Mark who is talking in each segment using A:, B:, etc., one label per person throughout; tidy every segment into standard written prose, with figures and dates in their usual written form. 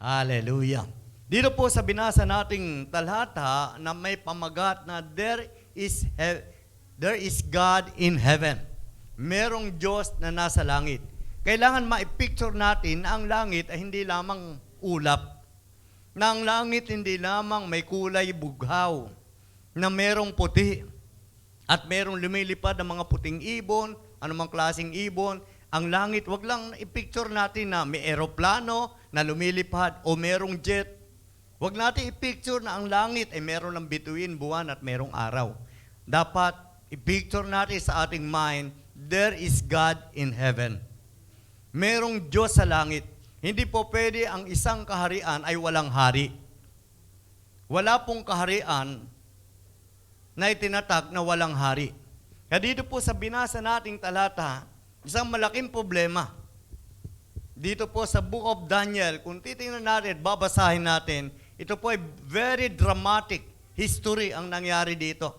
A: Hallelujah. Dito po sa binasa nating talata na may pamagat na there is God in heaven. Merong Diyos na nasa langit. Kailangan ma-picture natin na ang langit ay hindi lamang ulap. Na ang langit hindi lamang may kulay bughaw. Na merong puti. At merong lumilipad ng mga puting ibon, anumang klaseng ibon. Ang langit, wag lang i-picture natin na may eroplano na lumilipad o merong jet. Wag natin i-picture na ang langit ay meron ng bituin, buwan at merong araw. Dapat i-picture natin sa ating mind, there is God in heaven. Merong Diyos sa langit. Hindi po pwede ang isang kaharian ay walang hari. Wala pong kaharian na itinatag na walang hari. Kaya dito po sa binasa nating talata, isang malaking problema. Dito po sa Book of Daniel, kung titingnan natin, babasahin natin, ito po ay very dramatic history ang nangyari dito.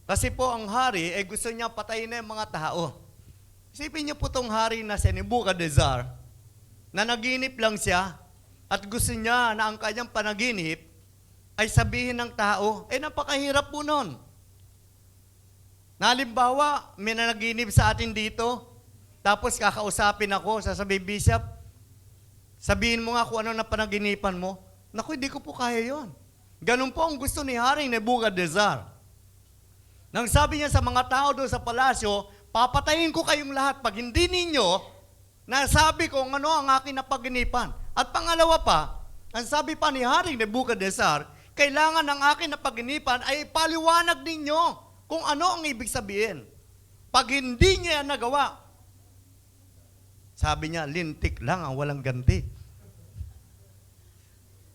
A: Kasi po ang hari ay gusto niya patayin na yung mga tao. Isipin niyo po itong hari na si Nebuchadnezzar, na naginip lang siya at gusto niya na ang kanyang panaginip ay sabihin ng tao, napakahirap po nun. Halimbawa, may nanaginip sa atin dito, tapos kakausapin ako, sasabihin, Bishop, sabihin mo nga kung ano na panaginipan mo. Naku, hindi ko po kaya yon. Ganun po ang gusto ni Haring Nebuchadnezzar. Nang sabi niya sa mga tao doon sa palasyo, papatayin ko kayong lahat pag hindi ninyo nasabi ko ano ang aking napaginipan. At pangalawa pa, ang sabi pa ni Haring Nebuchadnezzar, kailangan ng aking napaginipan ay paliwanag ninyo kung ano ang ibig sabihin. Pag hindi niya yan nagawa, sabi niya, lintik lang ang walang ganti.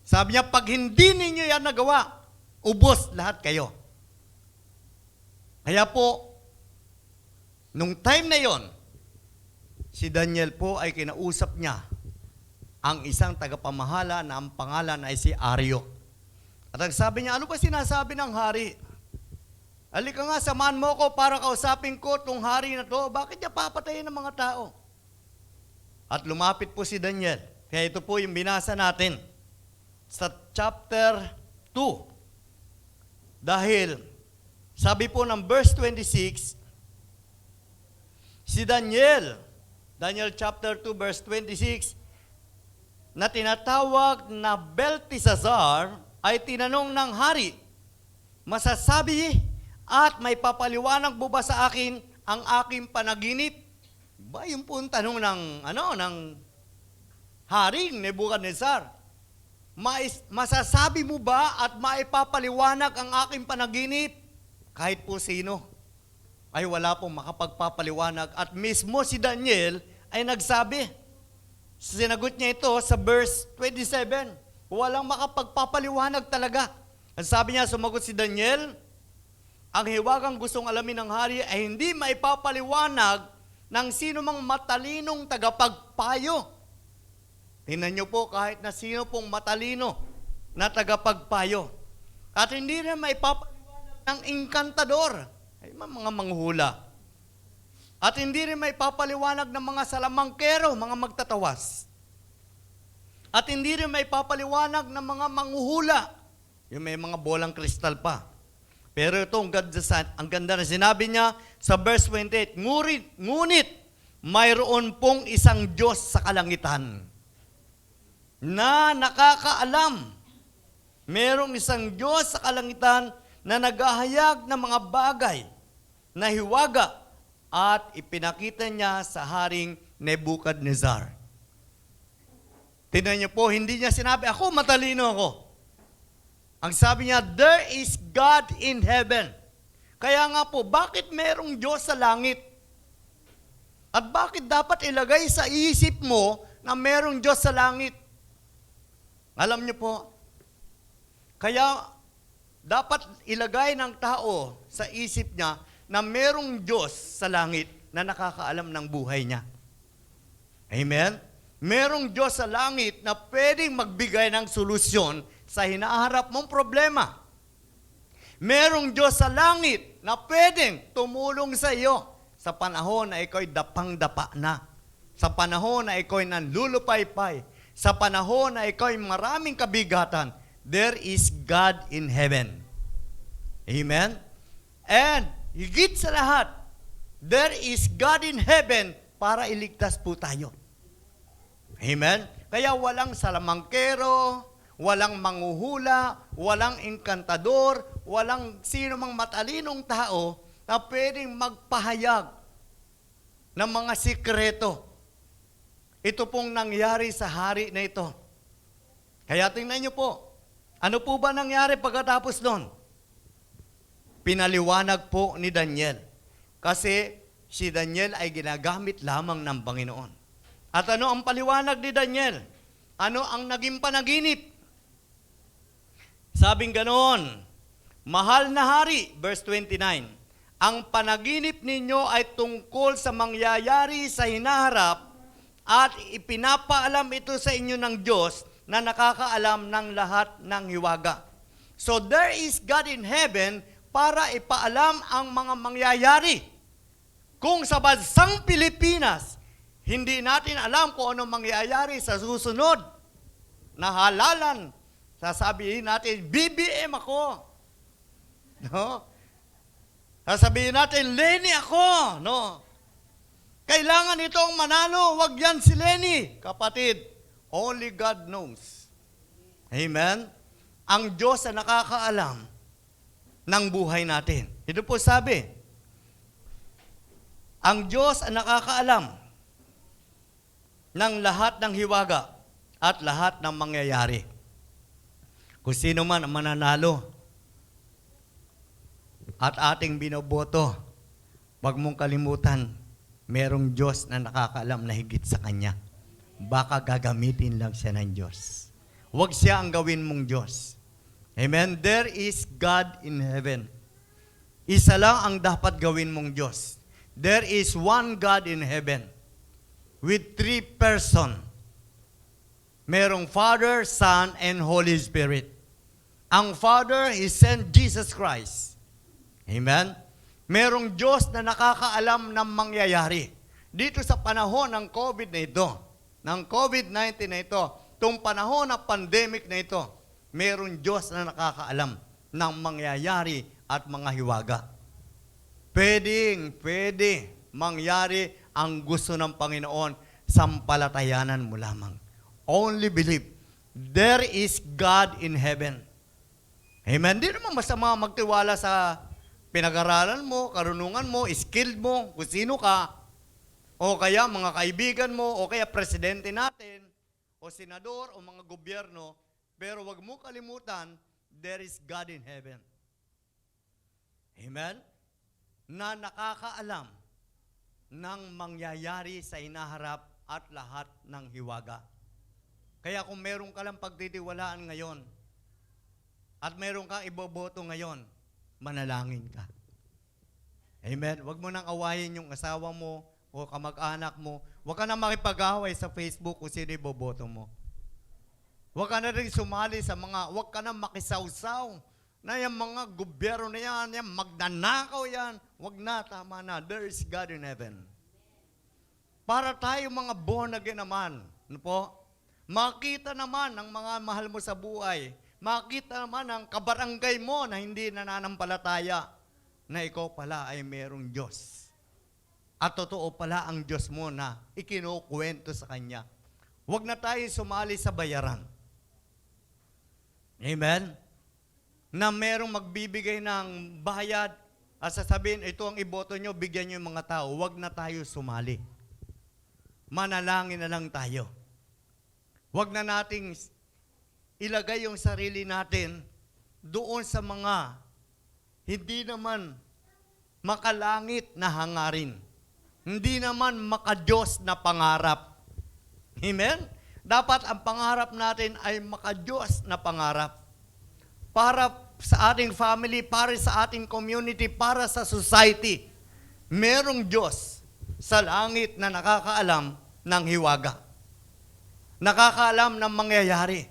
A: Sabi niya, pag hindi ninyo yan nagawa, ubos lahat kayo. Kaya po, nung time na yon, si Daniel po ay kinausap niya ang isang tagapamahala na ang pangalan ay si Aryo. At ang sabi niya, ano ba sinasabi ng hari? Halika nga, samahan mo ko para kausapin ko itong hari na to. Bakit niya papatayin ng mga tao? At lumapit po si Daniel. Kaya ito po yung binasa natin sa chapter 2. Dahil, sabi po ng verse 26, si Daniel chapter 2 verse 26, na tinatawag na Belteshazzar, ay tinanong ng hari, masasabi at may papaliwanag mo ba sa akin ang aking panaginip? Ba, yung po ang tanong ng Haring Nebuchadnezzar. Masasabi mo ba at maipapaliwanag ang aking panaginip? Kahit po sino ay wala pong makapagpapaliwanag. At mismo si Daniel ay nagsabi. Sinagot niya ito sa verse 27. Walang makapagpapaliwanag talaga. Ang sabi niya, sumagot si Daniel, ang hiwagang gustong alamin ng hari ay hindi maipapaliwanag ng sino mang matalinong tagapagpayo. Tingnan niyo po, kahit na sino pong matalino na tagapagpayo. At hindi rin maipapaliwanag ng inkantador, ay mga manghula. At hindi rin maipapaliwanag ng mga salamangkero, mga magtatawas. At hindi rin maipapaliwanag ng mga manghuhula, yung may mga bolang kristal pa. Pero ito, ang ganda na sinabi niya sa verse 28, ngunit mayroon pong isang Diyos sa kalangitan na nakakaalam. Mayroong isang Diyos sa kalangitan na naghahayag ng mga bagay na hiwaga at ipinakita niya sa Haring Nebuchadnezzar. Tingnan niyo po, hindi niya sinabi, ako matalino ako. Ang sabi niya, there is God in heaven. Kaya nga po, bakit merong Diyos sa langit? At bakit dapat ilagay sa isip mo na merong Diyos sa langit? Alam niyo po, kaya dapat ilagay ng tao sa isip niya na merong Diyos sa langit na nakakaalam ng buhay niya. Amen? Merong Diyos sa langit na pwedeng magbigay ng solusyon sa hinaharap mong problema. Merong Diyos sa langit na pwedeng tumulong sa iyo sa panahon na ikaw dapang-dapa na. Sa panahon na ikaw nanlulupaypay. Sa panahon na ikaw ay maraming kabigatan, there is God in heaven. Amen? And higit sa lahat, there is God in heaven para iligtas po tayo. Amen? Kaya walang salamangkero, walang manghuhula, walang engkantador, walang sino mang matalinong tao na pwedeng magpahayag ng mga sikreto. Ito pong nangyari sa hari na ito. Kaya tingnan niyo po, ano po ba nangyari pagkatapos doon? Pinaliwanag po ni Daniel. Kasi si Daniel ay ginagamit lamang ng Panginoon. At ano ang paliwanag ni Daniel? Ano ang naging panaginip? Sabing ganoon, mahal na hari, verse 29, ang panaginip ninyo ay tungkol sa mangyayari sa hinaharap at ipinapaalam ito sa inyo ng Diyos na nakakaalam ng lahat ng hiwaga. So there is God in heaven para ipaalam ang mga mangyayari. Kung sa bansang Pilipinas, hindi natin alam kung ano mangyayari sa susunod na halalan, sasabihin natin, BBM ako. No? Sasabihin natin, Lenny ako. No? Kailangan itong manalo, wag yan si Lenny. Kapatid, only God knows. Amen? Ang Diyos na nakakaalam ng buhay natin. Ito po sabi, ang Diyos ang nakakaalam ng lahat ng hiwaga at lahat ng mangyayari. Kung sino man ang mananalo at ating binoboto, wag mong kalimutan, merong Diyos na nakakaalam na higit sa Kanya. Baka gagamitin lang siya ng Diyos. Wag siya ang gawin mong Diyos. Amen? There is God in heaven. Isa lang ang dapat gawin mong Diyos. There is one God in heaven with 3 persons. Merong Father, Son, and Holy Spirit. Ang Father is sent Jesus Christ. Amen? Merong Diyos na nakakaalam ng mangyayari. Dito sa panahon ng COVID na ito, ng COVID-19 na ito, itong panahon ng pandemic na ito, merong Diyos na nakakaalam ng mangyayari at mga hiwaga. Pwede mangyari ang gusto ng Panginoon, sampalatayanan mo lamang. Only believe. There is God in heaven. Amen? Di naman masama magtiwala sa pinag-aralan mo, karunungan mo, skill mo, kung sino ka, o kaya mga kaibigan mo, o kaya presidente natin, o senador, o mga gobyerno, pero wag mo kalimutan, there is God in heaven. Amen? Na nakakaalam ng mangyayari sa inaharap at lahat ng hiwaga. Kaya kung meron ka lang pagtitiwalaan ngayon, at meron kang iboboto ngayon, manalangin ka. Amen? Huwag mo nang awayin yung asawa mo o kamag-anak mo. Huwag ka na makipag-away sa Facebook kung sino iboboto mo. Huwag ka na rin sumali sa huwag ka na makisawsaw na yung mga gobyerno na yan, magnanakaw yan. Huwag na, tama na. There is God in heaven. Para tayo mga born again naman, ano po? Makita naman ang mga mahal mo sa buhay. Makita naman ang kabarangay mo na hindi nananampalataya na ikaw pala ay merong Diyos. At totoo pala ang Diyos mo na ikinukwento sa Kanya. Huwag na tayo sumali sa bayaran. Amen? Na merong magbibigay ng bayad at sasabihin, ito ang iboto nyo, bigyan nyo yung mga tao. Huwag na tayo sumali. Manalangin na lang tayo. Huwag na nating ilagay yung sarili natin doon sa mga hindi naman makalangit na hangarin. Hindi naman makadiyos na pangarap. Amen? Dapat ang pangarap natin ay makadiyos na pangarap. Para sa ating family, para sa ating community, para sa society. Merong Diyos sa langit na nakakaalam ng hiwaga. Nakakaalam ng mangyayari.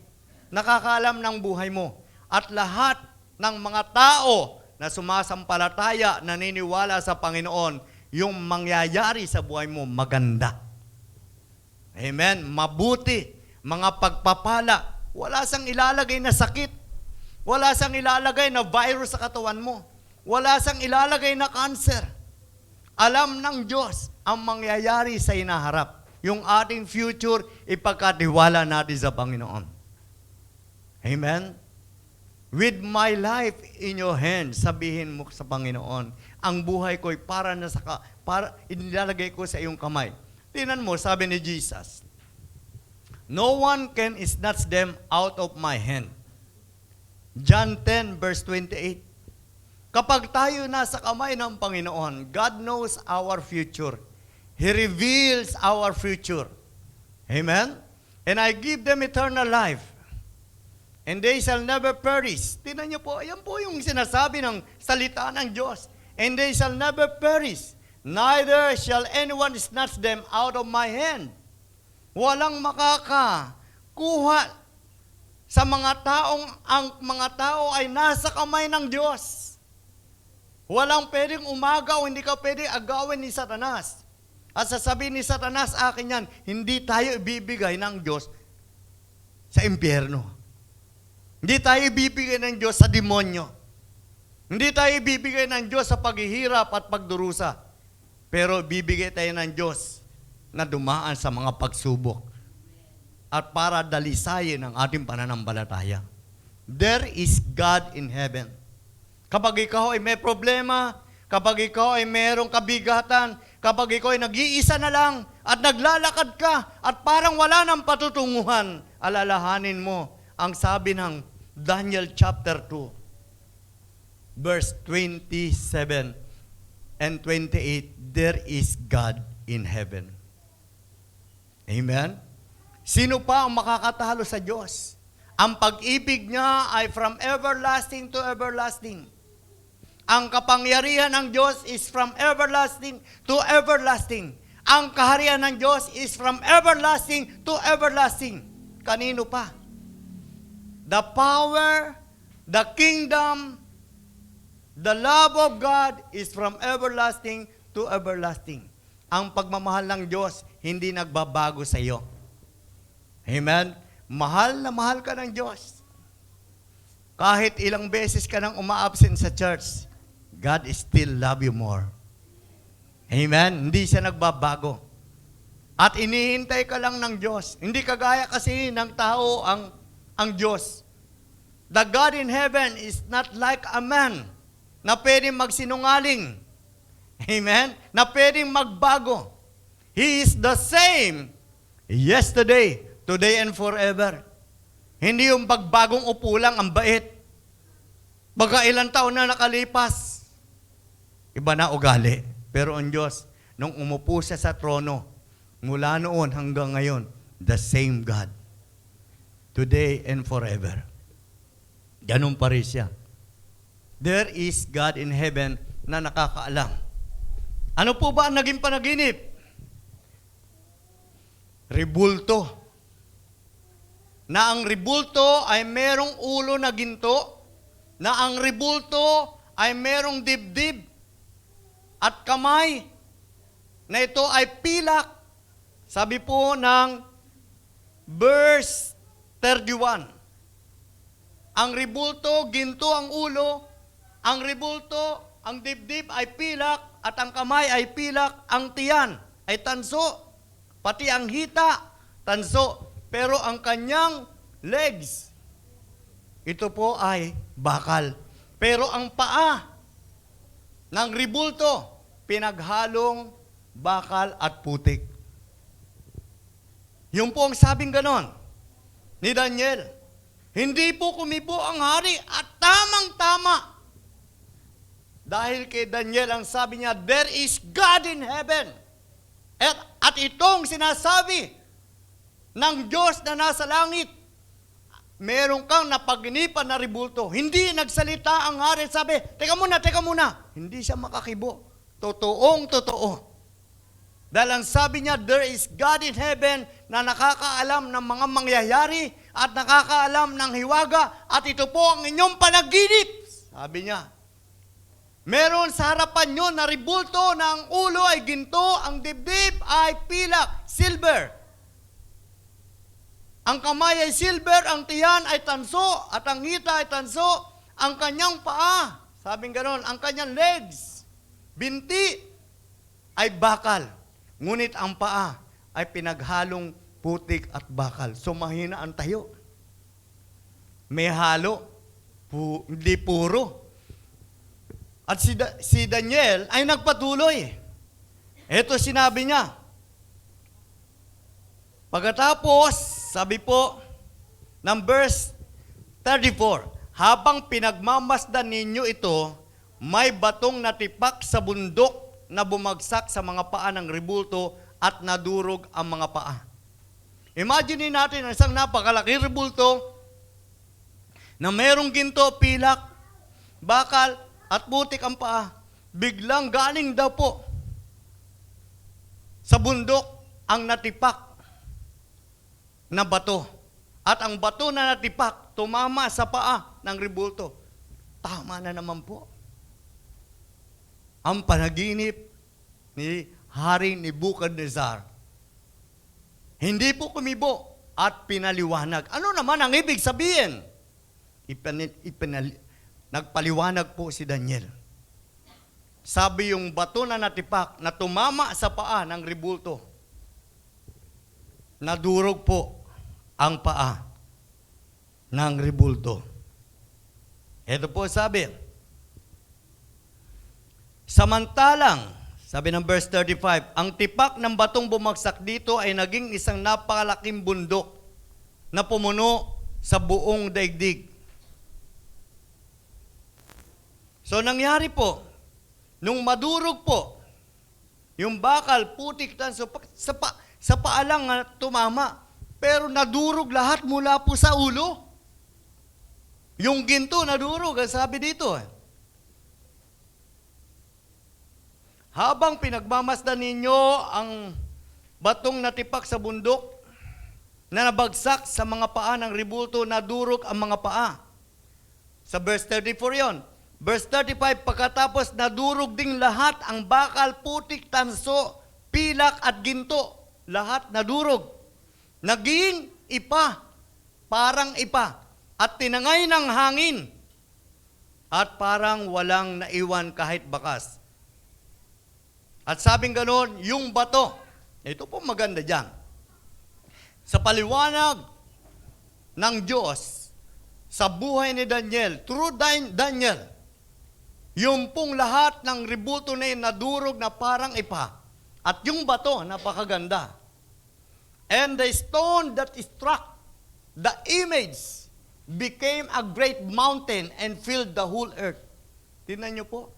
A: Nakakaalam ng buhay mo. At lahat ng mga tao na sumasampalataya, naniniwala sa Panginoon, yung mangyayari sa buhay mo maganda. Amen? Mabuti. mga pagpapala. Wala siyang ilalagay na sakit. Wala siyang ilalagay na virus sa katawan mo. Wala siyang ilalagay na cancer. Alam ng Diyos ang mangyayari sa inaharap. Yung ating future, ipagkatiwala natin sa Panginoon. Amen? With my life in your hands, sabihin mo sa Panginoon, ang buhay ko'y para inilalagay ko sa iyong kamay. Tingnan mo, sabi ni Jesus, no one can snatch them out of my hand. John 10 verse 28. Kapag tayo nasa kamay ng Panginoon, God knows our future. He reveals our future. Amen? And I give them eternal life. And they shall never perish. Tingnan niyo po, yan po yung sinasabi ng salita ng Diyos. And they shall never perish. Neither shall anyone snatch them out of my hand. Walang makakakuha sa mga taong ang mga tao ay nasa kamay ng Diyos. Walang pwedeng umagaw, hindi ka pwedeng agawin ni Satanas. At sasabihin ni Satanas, akin yan, hindi tayo ibibigay ng Diyos sa impyerno. Hindi tayo ibibigay ng Diyos sa demonyo. Hindi tayo ibibigay ng Diyos sa paghihirap at pagdurusa. Pero bibigay tayo ng Diyos na dumaan sa mga pagsubok at para dalisayin ang ating pananampalataya. There is God in heaven. Kapag ikaw ay may problema, kapag ikaw ay mayroong kabigatan, kapag ikaw ay nag-iisa na lang at naglalakad ka at parang wala nang patutunguhan, alalahanin mo ang sabi ng Daniel chapter 2, verse 27 and 28, there is God in heaven. Amen? Sino pa ang makakatalo sa Diyos? Ang pag-ibig niya ay from everlasting to everlasting. Ang kapangyarihan ng Diyos is from everlasting to everlasting. Ang kaharian ng Diyos is from everlasting to everlasting. Kanino pa? The power, the kingdom, the love of God is from everlasting to everlasting. Ang pagmamahal ng Diyos hindi nagbabago sa iyo. Amen? Mahal na mahal ka ng Diyos. Kahit ilang beses ka nang uma-absent sa church, God still love you more. Amen? Hindi siya nagbabago. At inihintay ka lang ng Diyos. Hindi kagaya kasi ng tao ang Diyos. The God in heaven is not like a man na pwedeng magsinungaling. Amen? Na pwedeng magbago. He is the same yesterday, today, and forever. Hindi yung pagbagong upo lang ang bait. Baga ilang taon na nakalipas, iba na ugali. Pero ang Diyos, nung umupo siya sa trono, mula noon hanggang ngayon, the same God. Today and forever. Ganun pa rin siya. There is God in heaven na nakakaalam. Ano po ba ang naging panaginip? Ribulto. Na ang ribulto ay merong ulo na ginto, na ang ribulto ay merong dibdib at kamay, na ito ay pilak. Sabi po ng verse 31, ang ribulto, ginto ang ulo, ang ribulto, ang dibdib ay pilak, at ang kamay ay pilak, ang tiyan ay tanso, pati ang hita, tanso. Pero ang kanyang legs, ito po ay bakal. Pero ang paa ng ribulto, pinaghalong bakal at putik. Yung po ang sabing ganon ni Daniel. Hindi po kumibo ang hari at tamang-tama. Dahil kay Daniel ang sabi niya, there is God in heaven. At itong sinasabi ng Diyos na nasa langit, meron kang napaginipan na ribulto. Hindi nagsalita ang hari. Sabi, teka muna. Hindi siya makakibo. Totoong totoo. Dahil ang sabi niya, there is God in heaven na nakakaalam ng mga mangyayari at nakakaalam ng hiwaga at ito po ang inyong panaginip. Sabi niya, meron sa harapan nyo na ribulto na ang ulo ay ginto, ang dibdib ay pilak, silver. Ang kamay ay silver, ang tiyan ay tanso, at ang hita ay tanso, ang kanyang paa, sabing ganon, ang kanyang legs, binti, ay bakal. Ngunit ang paa ay pinaghalong putik at bakal. So mahina ang tayo. May halo, hindi puro. At si Daniel ay nagpatuloy. Ito sinabi niya. Pagkatapos, sabi po, ng verse 34, habang pinagmamasdan ninyo ito, may batong natipak sa bundok na bumagsak sa mga paa ng rebulto at nadurog ang mga paa. Imagine natin ang isang napakalaki rebulto na merong ginto, pilak, bakal, at putik ang paa. Biglang galing daw po sa bundok ang natipak na bato. At ang bato na natipak, tumama sa paa ng rebulto. Tama na naman po. Ang panaginip ni Hari Nebuchadnezzar. Hindi po kumibo at pinaliwanag. Ano naman ang ibig sabihin? Nagpaliwanag po si Daniel. Sabi yung bato na natipak na tumama sa paa ng rebulto. Nadurog po ang paa ng rebulto. Ito po sabi. Samantalang, sabi ng verse 35, ang tipak ng batong bumagsak dito ay naging isang napakalaking bundok na pumuno sa buong daigdig. So nangyari po, nung madurog po, yung bakal, putik, tanso, sa paa lang tumama, pero nadurog lahat mula po sa ulo. Yung ginto nadurog, ang sabi dito. Habang pinagmamasdan ninyo ang batong natipak sa bundok na nabagsak sa mga paa ng rebulto, nadurog ang mga paa. Sa verse 34 yon. Verse 35, pagkatapos nadurog ding lahat ang bakal, putik, tanso, pilak at ginto. Lahat nadurog. Naging ipa, parang ipa, at tinangay ng hangin, at parang walang naiwan kahit bakas. At sabing ganon, yung bato, ito po maganda dyan. Sa paliwanag ng Diyos, sa buhay ni Daniel, through Daniel, yung pong lahat ng rebulto na yun nadurog na parang ipa. At yung bato, napakaganda. And the stone that struck the image became a great mountain and filled the whole earth. Tingnan niyo po.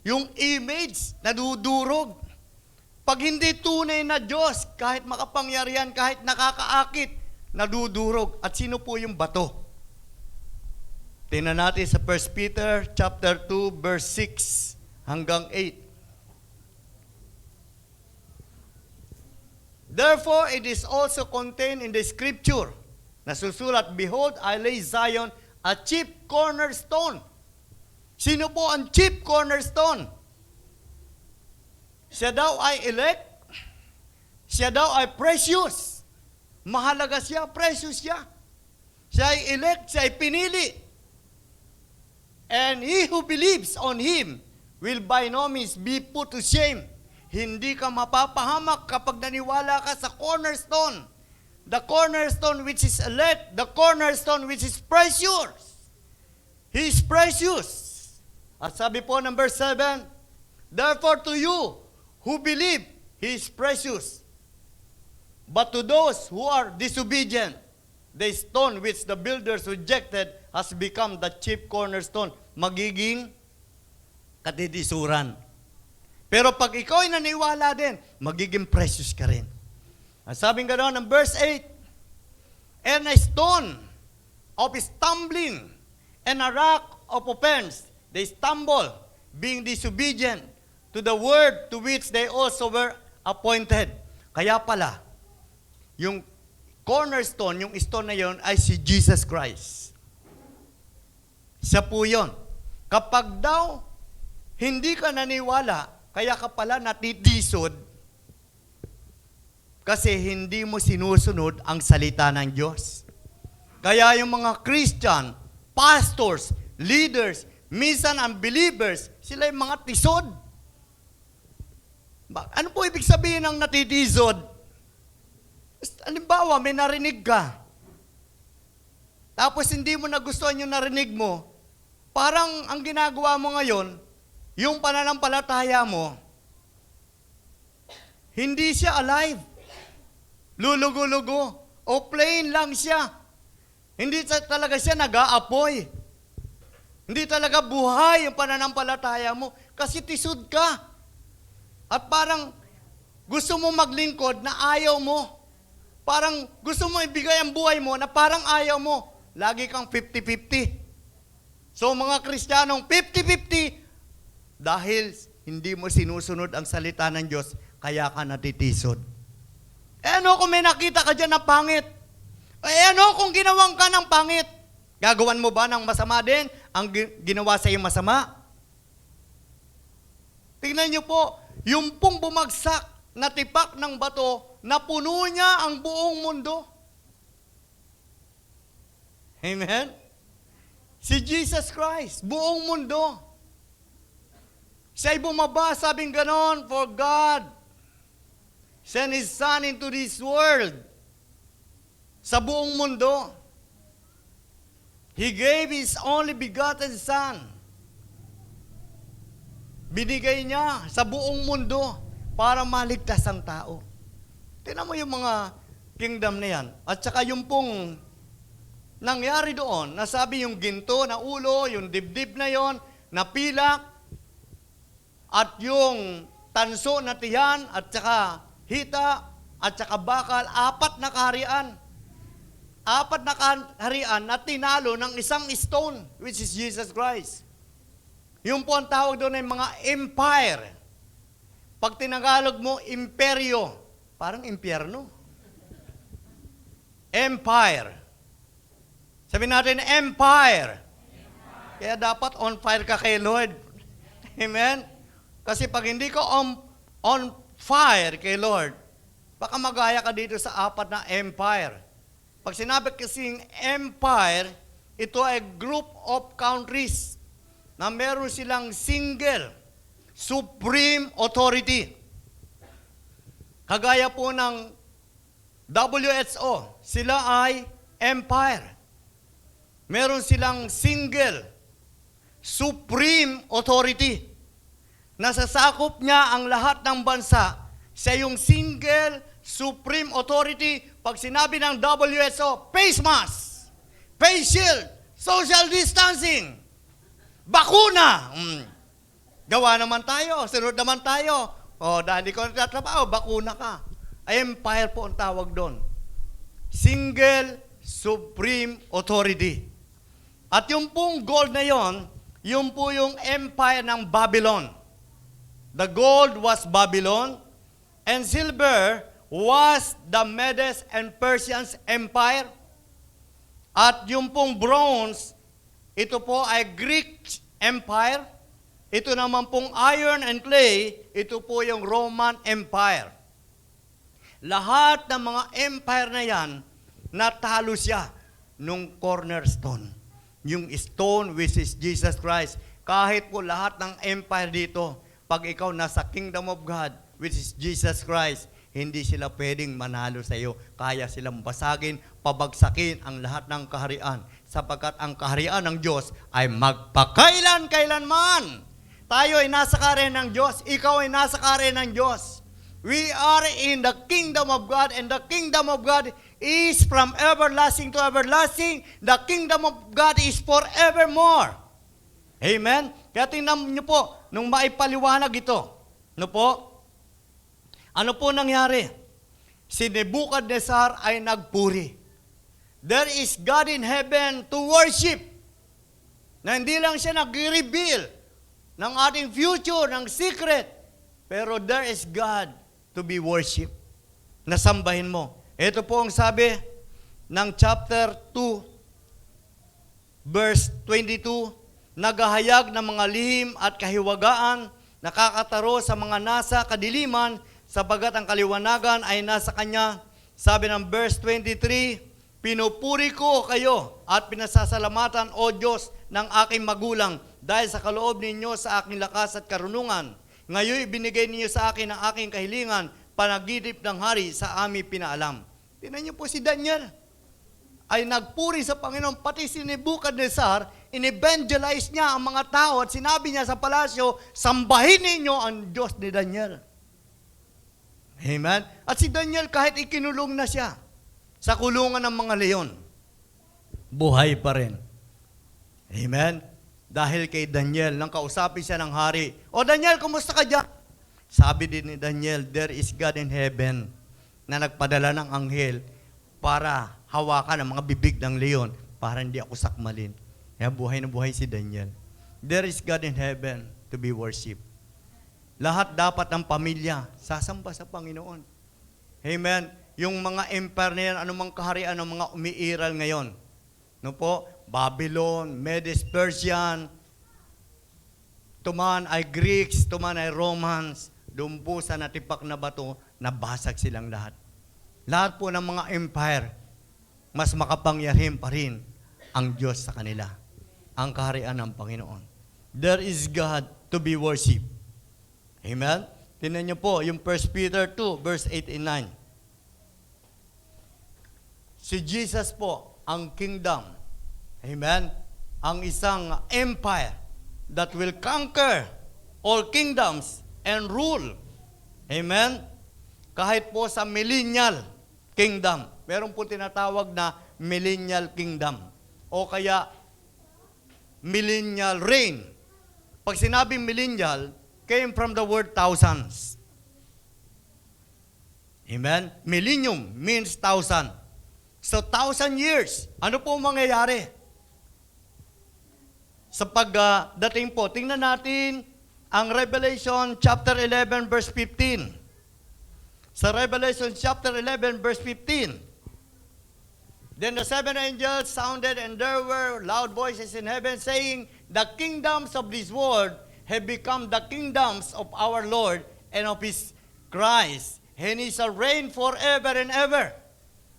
A: Yung image, nadudurog. Pag hindi tunay na Diyos, kahit makapangyarihan, kahit nakakaakit, nadudurog. At sino po yung bato? Tingnan natin sa 1 Peter chapter 2, verse 6 hanggang 8. Therefore, it is also contained in the scripture, nasusulat, behold, I lay Zion a chief cornerstone. Sino po ang chief cornerstone? Siya daw ay elect. Siya daw ay precious. Mahalaga siya, precious siya. Siya ay elect, siya ay pinili. And he who believes on him will by no means be put to shame. Hindi ka mapapahamak kapag naniwala ka sa cornerstone. The cornerstone which is elect, the cornerstone which is precious. He is precious. At sabi po ng verse 7, therefore to you who believe, he is precious. But to those who are disobedient, the stone which the builders rejected has become the chief cornerstone. Magiging katitisuran. Pero pag ikaw ay naniwala din, magiging precious ka rin. At sabi nga doon ng verse 8, and a stone of stumbling and a rock of offense, they stumble, being disobedient to the word to which they also were appointed. Kaya pala, yung cornerstone, yung stone na yon ay si Jesus Christ. Siya po yun. Kapag daw hindi ka naniwala, kaya ka pala natitisod, Kasi hindi mo sinusunod ang salita ng Diyos. Kaya yung mga Christian, pastors, leaders, minsan unbelievers, sila yung mga tisod. Ano po ibig sabihin ng natitisod? Halimbawa, may narinig ka. Tapos hindi mo nagustuhan yung narinig mo. Parang ang ginagawa mo ngayon, yung pananampalataya mo, hindi siya alive. Lulugo-lugo. O plain lang siya. Hindi talaga siya nag-aapoy. Hindi talaga buhay yung pananampalataya mo. Kasi tisod ka. At parang gusto mo maglingkod na ayaw mo. Parang gusto mo ibigay ang buhay mo na parang ayaw mo. Lagi kang 50-50. So mga Kristiyanong 50-50 dahil hindi mo sinusunod ang salita ng Diyos, kaya ka natitisod. Ano kung may nakita ka dyan na pangit? Ano kung ginawang ka ng pangit? Gagawan mo ba ng masama din ang ginawa sa iyo masama? Tingnan niyo po, yung pong bumagsak na tipak ng bato, napuno niya ang buong mundo. Amen? Si Jesus Christ, buong mundo. Siya'y bumaba, sabing ganon, for God sent His Son into this world. Sa buong mundo. He gave His only begotten Son. Binigay niya sa buong mundo para maligtas ang tao. Tingnan mo yung mga kingdom na yan. At saka yung pong nangyari doon, nasabi yung ginto na ulo, yung dibdib na yon, na pilak, at yung tanso na tiyan, at saka hita, at saka bakal, apat na kaharian. Apat na kaharian na tinalo ng isang stone, which is Jesus Christ. Yung po ang tawag doon ay mga empire. Pag tinagalog mo, imperyo. Parang impyerno. Empire. Sabihin natin, empire. Kaya dapat on fire ka kay Lord. Amen? Kasi pag hindi ka on fire kay Lord, baka magaya ka dito sa apat na empire. Pag sinabi kasing empire, ito ay group of countries na meron silang single supreme authority. Kagaya po ng WHO, sila ay empire. Meron silang single supreme authority. Nasasakop niya ang lahat ng bansa sa yung single supreme authority. Pag sinabi ng WHO, face mask, face shield, social distancing, bakuna. Gawa naman tayo, sunod naman tayo. Dahil di ko natatrabaho, bakuna ka. Empire po ang tawag doon. Single supreme authority. At yung pong gold na yon, yung po yung empire ng Babylon. The gold was Babylon, and silver was the Medes and Persians empire. At yung pong bronze, ito po ay Greek empire. Ito naman pong iron and clay, ito po yung Roman Empire. Lahat ng mga empire na yan, natalo siya nung cornerstone. Yung stone which is Jesus Christ. Kahit po lahat ng empire dito, pag ikaw nasa kingdom of God, which is Jesus Christ, hindi sila pwedeng manalo sa iyo. Kaya silang basagin, pabagsakin ang lahat ng kaharian. Sapagkat ang kaharian ng Diyos ay magpakailan-kailanman. Tayo ay nasa kaharian ng Diyos. Ikaw ay nasa kaharian ng Diyos. We are in the kingdom of God, and the kingdom of God is from everlasting to everlasting. The kingdom of God is forevermore. Amen? Kaya tingnan niyo po, nung maipaliwanag ito, ano po nangyari? Si Nebuchadnezzar ay nagpuri. There is God in heaven to worship. Na hindi lang siya nag-reveal ng ating future, ng secret. Pero there is God to be worshipped. Nasambahin mo. Ito po ang sabi ng chapter 2, verse 22, naghahayag ng mga lihim at kahiwagaan, nakakataro sa mga nasa kadiliman, sapagat ang kaliwanagan ay nasa Kanya. Sabi ng verse 23, pinupuri ko kayo at pinasasalamatan, O Diyos, ng aking magulang, dahil sa kaloob ninyo sa aking lakas at karunungan. Ngayon ibinigay ninyo sa akin ang aking kahilingan, panaginip ng hari sa aming pinaalam. Tingnan niyo po si Daniel, ay nagpuri sa Panginoon, pati si Nebuchadnezzar, in-evangelize niya ang mga tao at sinabi niya sa palasyo, sambahin ninyo ang Diyos ni Daniel. Amen? At si Daniel, kahit ikinulong na siya sa kulungan ng mga leon, buhay pa rin. Amen? Dahil kay Daniel, nang kausapin siya ng hari, O Daniel, kumusta ka dyan? Sabi din ni Daniel, there is God in heaven na nagpadala ng anghel para hawakan ang mga bibig ng leon para hindi ako sakmalin. Kaya buhay na buhay si Daniel. There is God in heaven to be worshipped. Lahat dapat ng pamilya sasamba sa Panginoon. Amen? Yung mga empire na yan, anumang kaharian ng mga umiiral ngayon. No po? Babylon, Medes, Persian, tuman ay Greeks, tuman ay Romans, doon po sa natipak na bato, nabasag silang lahat. Lahat po ng mga empire, mas makapangyarihan pa rin ang Diyos sa kanila. Ang kaharian ng Panginoon. There is God to be worshipped. Amen? Tingnan niyo po, yung 1 Peter 2, verse 8 and 9. Si Jesus po, ang kingdom. Amen? Ang isang empire that will conquer all kingdoms and rule. Amen? Kahit po sa millennial kingdom. Meron po tinatawag na millennial kingdom. O kaya millennial reign. Pag sinabing millennial, came from the word thousands. Amen? Millennium means thousand. So 1,000 years, ano po mangyayari? Sa pagdating po, tingnan natin ang Revelation chapter 11 verse 15. Sa Revelation chapter 11 verse 15. Then the seven angels sounded, and there were loud voices in heaven saying, the kingdoms of this world have become the kingdoms of our Lord and of His Christ, and He shall reign forever and ever.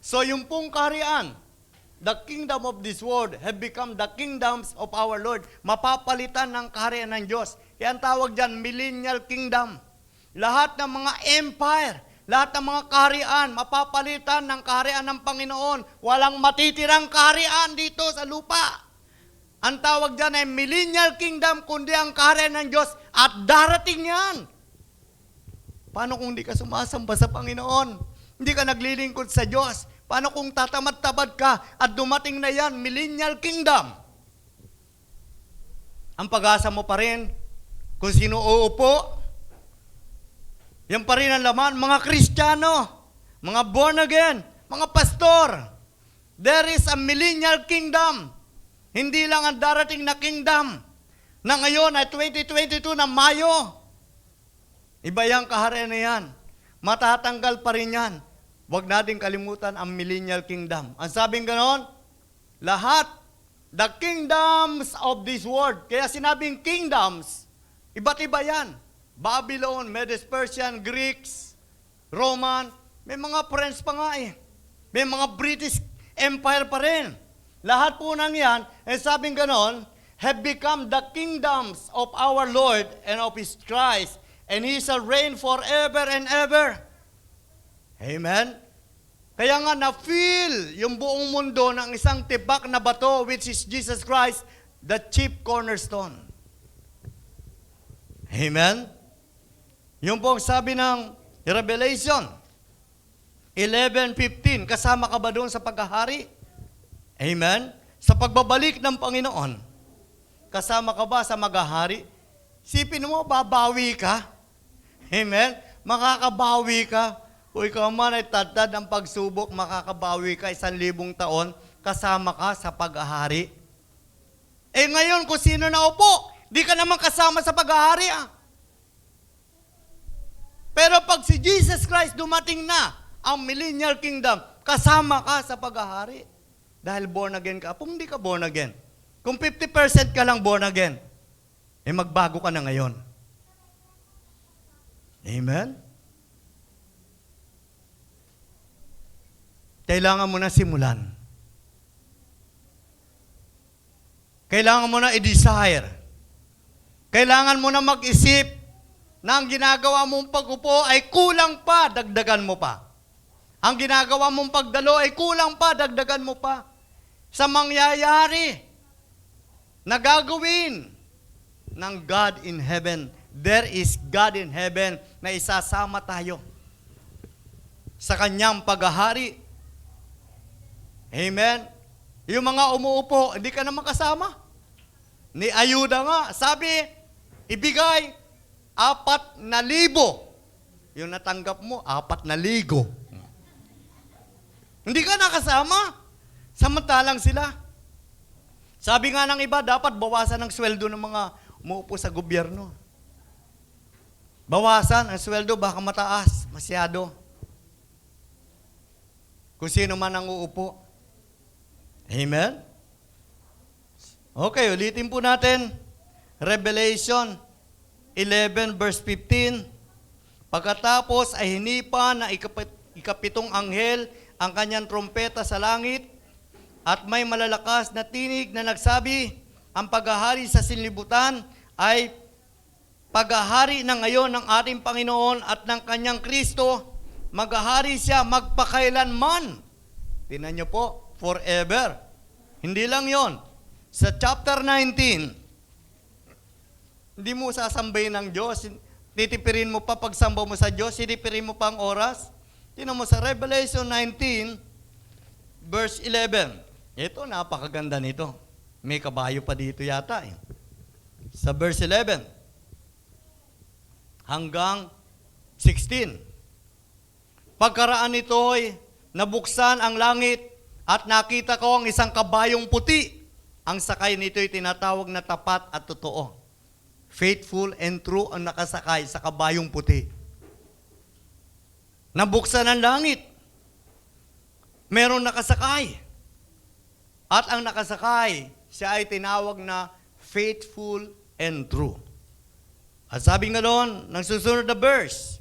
A: So yung pong kaharian, the kingdom of this world have become the kingdoms of our Lord. Mapapalitan ng kaharian ng Diyos. Kaya ang tawag dyan, millennial kingdom. Lahat ng mga empire, lahat ng mga kaharian, mapapalitan ng kaharian ng Panginoon. Walang matitirang kaharian dito sa lupa. Ang tawag dyan ay millennial kingdom, kundi ang kaharian ng Diyos. At darating yan. Paano kung hindi ka sumasamba sa Panginoon? Hindi ka naglilingkod sa Diyos? Paano kung tatamad-tabad ka at dumating na yan, millennial kingdom? Ang pag-asa mo pa rin, kung sino uupo, yan pa rin ang laman, mga Kristiyano, mga born again, mga pastor. There is a millennial kingdom. Hindi lang ang darating na kingdom na ngayon ay 2022 na Mayo. Iba yung kaharian na yan. Matatanggal pa rin yan. Huwag natin kalimutan ang millennial kingdom. Ang sabing ganon, lahat, the kingdoms of this world. Kaya sinabing kingdoms, iba't iba yan. Babylon, Medes, Persian, Greeks, Roman, may mga French pa nga eh. May mga British Empire pa rin. Lahat po nang yan, sabing ganon, have become the kingdoms of our Lord and of His Christ, and He shall reign forever and ever. Amen? Kaya nga na-feel yung buong mundo ng isang tibak na bato, which is Jesus Christ, the chief cornerstone. Amen? Yung pong sabi ng Revelation 11:15, kasama ka ba doon sa paghahari? Amen? Sa pagbabalik ng Panginoon, kasama ka ba sa maghahari? Sipin mo, babawi ka. Amen? Makakabawi ka. Kung ikaw man ay tatad ang pagsubok, makakabawi ka 1,000 taon, kasama ka sa paghahari. Eh ngayon, kung sino na upo, di ka naman kasama sa paghahari ah. Pero pag si Jesus Christ dumating na, ang millennial kingdom, kasama ka sa paghahari. Dahil born again ka. Kung hindi ka born again, kung 50% ka lang born again, eh magbago ka na ngayon. Amen? kailangan mo na simulan. Kailangan mo na i-desire. Kailangan mo na mag-isip na ang ginagawa mong pag-upo ay kulang pa, dagdagan mo pa. Ang ginagawa mong pagdalo ay kulang pa, dagdagan mo pa. Sa mangyayari na gagawin ng God in heaven, there is God in heaven na isasama tayo sa kanyang paghahari. Amen? Yung mga umuupo, hindi ka na makasama. Ni ayuda nga, sabi, ibigay 4,000. Yung natanggap mo, 4,000. Hindi ka nakasama. Samantalang sila. Sabi nga ng iba, dapat bawasan ang sweldo ng mga umuupo sa gobyerno. Bawasan ang sweldo, baka mataas, masyado. Kung sino man ang uupo. Amen? Okay, ulitin po natin. Revelation 11 verse 15. Pagkatapos ay hinipa na ikapitong anghel ang kanyang trompeta sa langit at may malalakas na tinig na nagsabi, ang paghahari sa sinlibutan ay paghahari na ngayon ng ating Panginoon at ng kanyang Kristo. Maghahari siya magpakailanman. Tingnan niyo po, forever. Hindi lang yon. Sa chapter 19, hindi mo sasambayin ng Diyos. Titipirin mo pa pagsamba mo sa Diyos, titipirin mo pa ang oras. Tingnan mo sa Revelation 19, verse 11. Ito, napakaganda nito. May kabayo pa dito yata eh. Sa verse 11 hanggang 16. Pagkaraan nito'y nabuksan ang langit at nakita ko ang isang kabayong puti. Ang sakay nito'y tinatawag na tapat at totoo. Faithful and true ang nakasakay sa kabayong puti. Nabuksan ang langit. Meron nakasakay. At ang nakasakay, siya ay tinawag na faithful and true. At sabi nga doon, ng susunod na verse,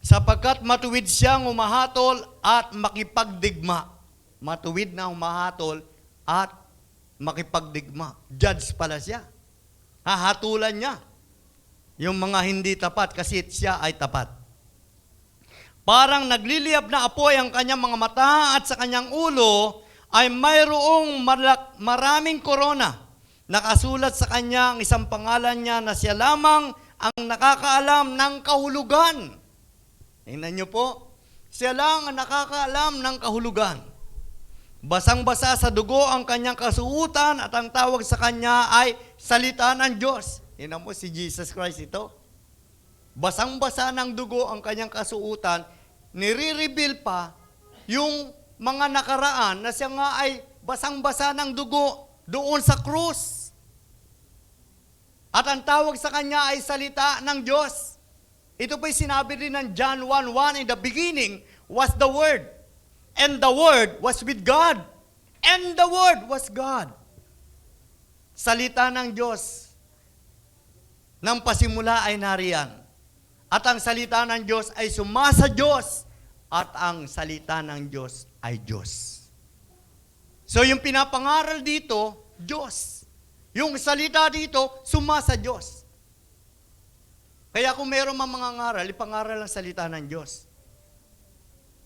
A: sapagkat matuwid siyang umahatol at makipagdigma. Matuwid na umahatol at makipagdigma. Judge pala siya. Hahatulan niya yung mga hindi tapat kasi siya ay tapat. Parang nagliliyab na apoy ang kanyang mga mata at sa kanyang ulo ay mayroong maraming korona. Nakasulat sa kanya ang isang pangalan niya na siya lamang ang nakakaalam ng kahulugan. Tingnan niyo po, siya lang ang nakakaalam ng kahulugan. Basang-basa sa dugo ang kanyang kasuutan at ang tawag sa kanya ay salita ng Diyos. Tingnan mo si Jesus Christ ito. Basang-basa ng dugo ang kanyang kasuutan, nire-reveal pa yung mga nakaraan na siya nga ay basang-basa ng dugo doon sa krus. At ang tawag sa kanya ay salita ng Diyos. Ito po'y sinabi rin ng John 1:1, in the beginning was the Word, and the Word was with God, and the Word was God. Salita ng Diyos ng pasimula ay nariyan. At ang salita ng Diyos ay sumasa Diyos, at ang salita ng Diyos ay Diyos. So yung pinapangaral dito, Diyos. Yung salita dito, sumasa Diyos. Kaya kung mayroon mang mga ngaral, ipangaral ang salita ng Diyos.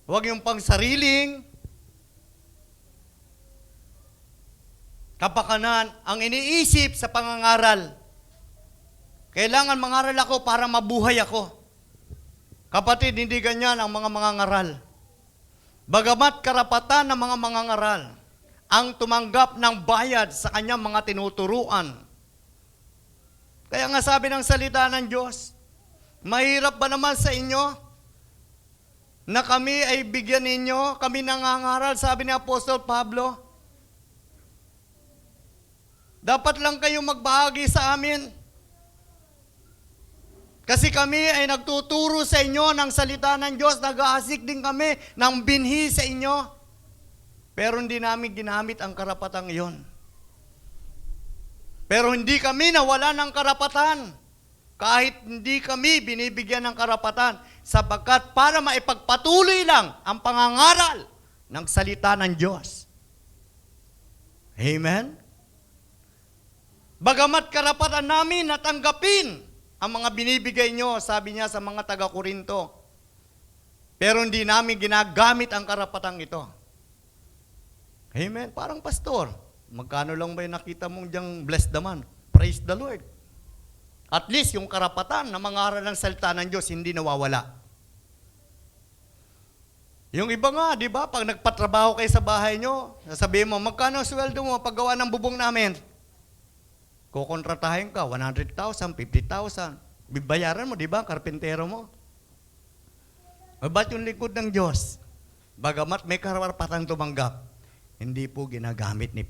A: Huwag yung pang sariling kapakanan ang iniisip sa pangangaral. Kailangan mangaral ako para mabuhay ako. Kapatid, hindi ganyan ang mga mangangaral. Bagamat karapatan ng mga mangangaral ang tumanggap ng bayad sa kanyang mga tinuturuan. Kaya nga sabi ng salita ng Diyos, mahirap ba naman sa inyo na kami ay bigyan ninyo, kami nangangaral, sabi ni Apostol Pablo. Dapat lang kayo magbahagi sa amin. Kasi kami ay nagtuturo sa inyo ng salita ng Diyos, nag-aasik din kami ng binhi sa inyo. Pero hindi namin ginamit ang karapatang iyon. Pero hindi kami nawala ng karapatan. Kahit hindi kami binibigyan ng karapatan. sapagkat para maipagpatuloy lang ang pangangaral ng salita ng Diyos. Amen? Bagamat karapatan namin na tanggapin ang mga binibigay nyo, sabi niya sa mga taga-Korinto, pero hindi namin ginagamit ang karapatang ito. Amen? Parang pastor, magkano lang ba yung nakita mong diyang bless the man? Praise the Lord. At least yung karapatan na mangaral ng salita ng Diyos hindi nawawala. Yung iba nga, di ba, pag nagpatrabaho kayo sa bahay nyo, sasabihin mo, magkano ang sweldo mo paggawa ng bubong namin? Kukontratahin ka, 100,000, 50,000. Bibayaran mo, di ba, karpentero mo? O ba't yung likod ng Diyos? Bagamat may karapatang tumanggap, hindi po ginagamit ni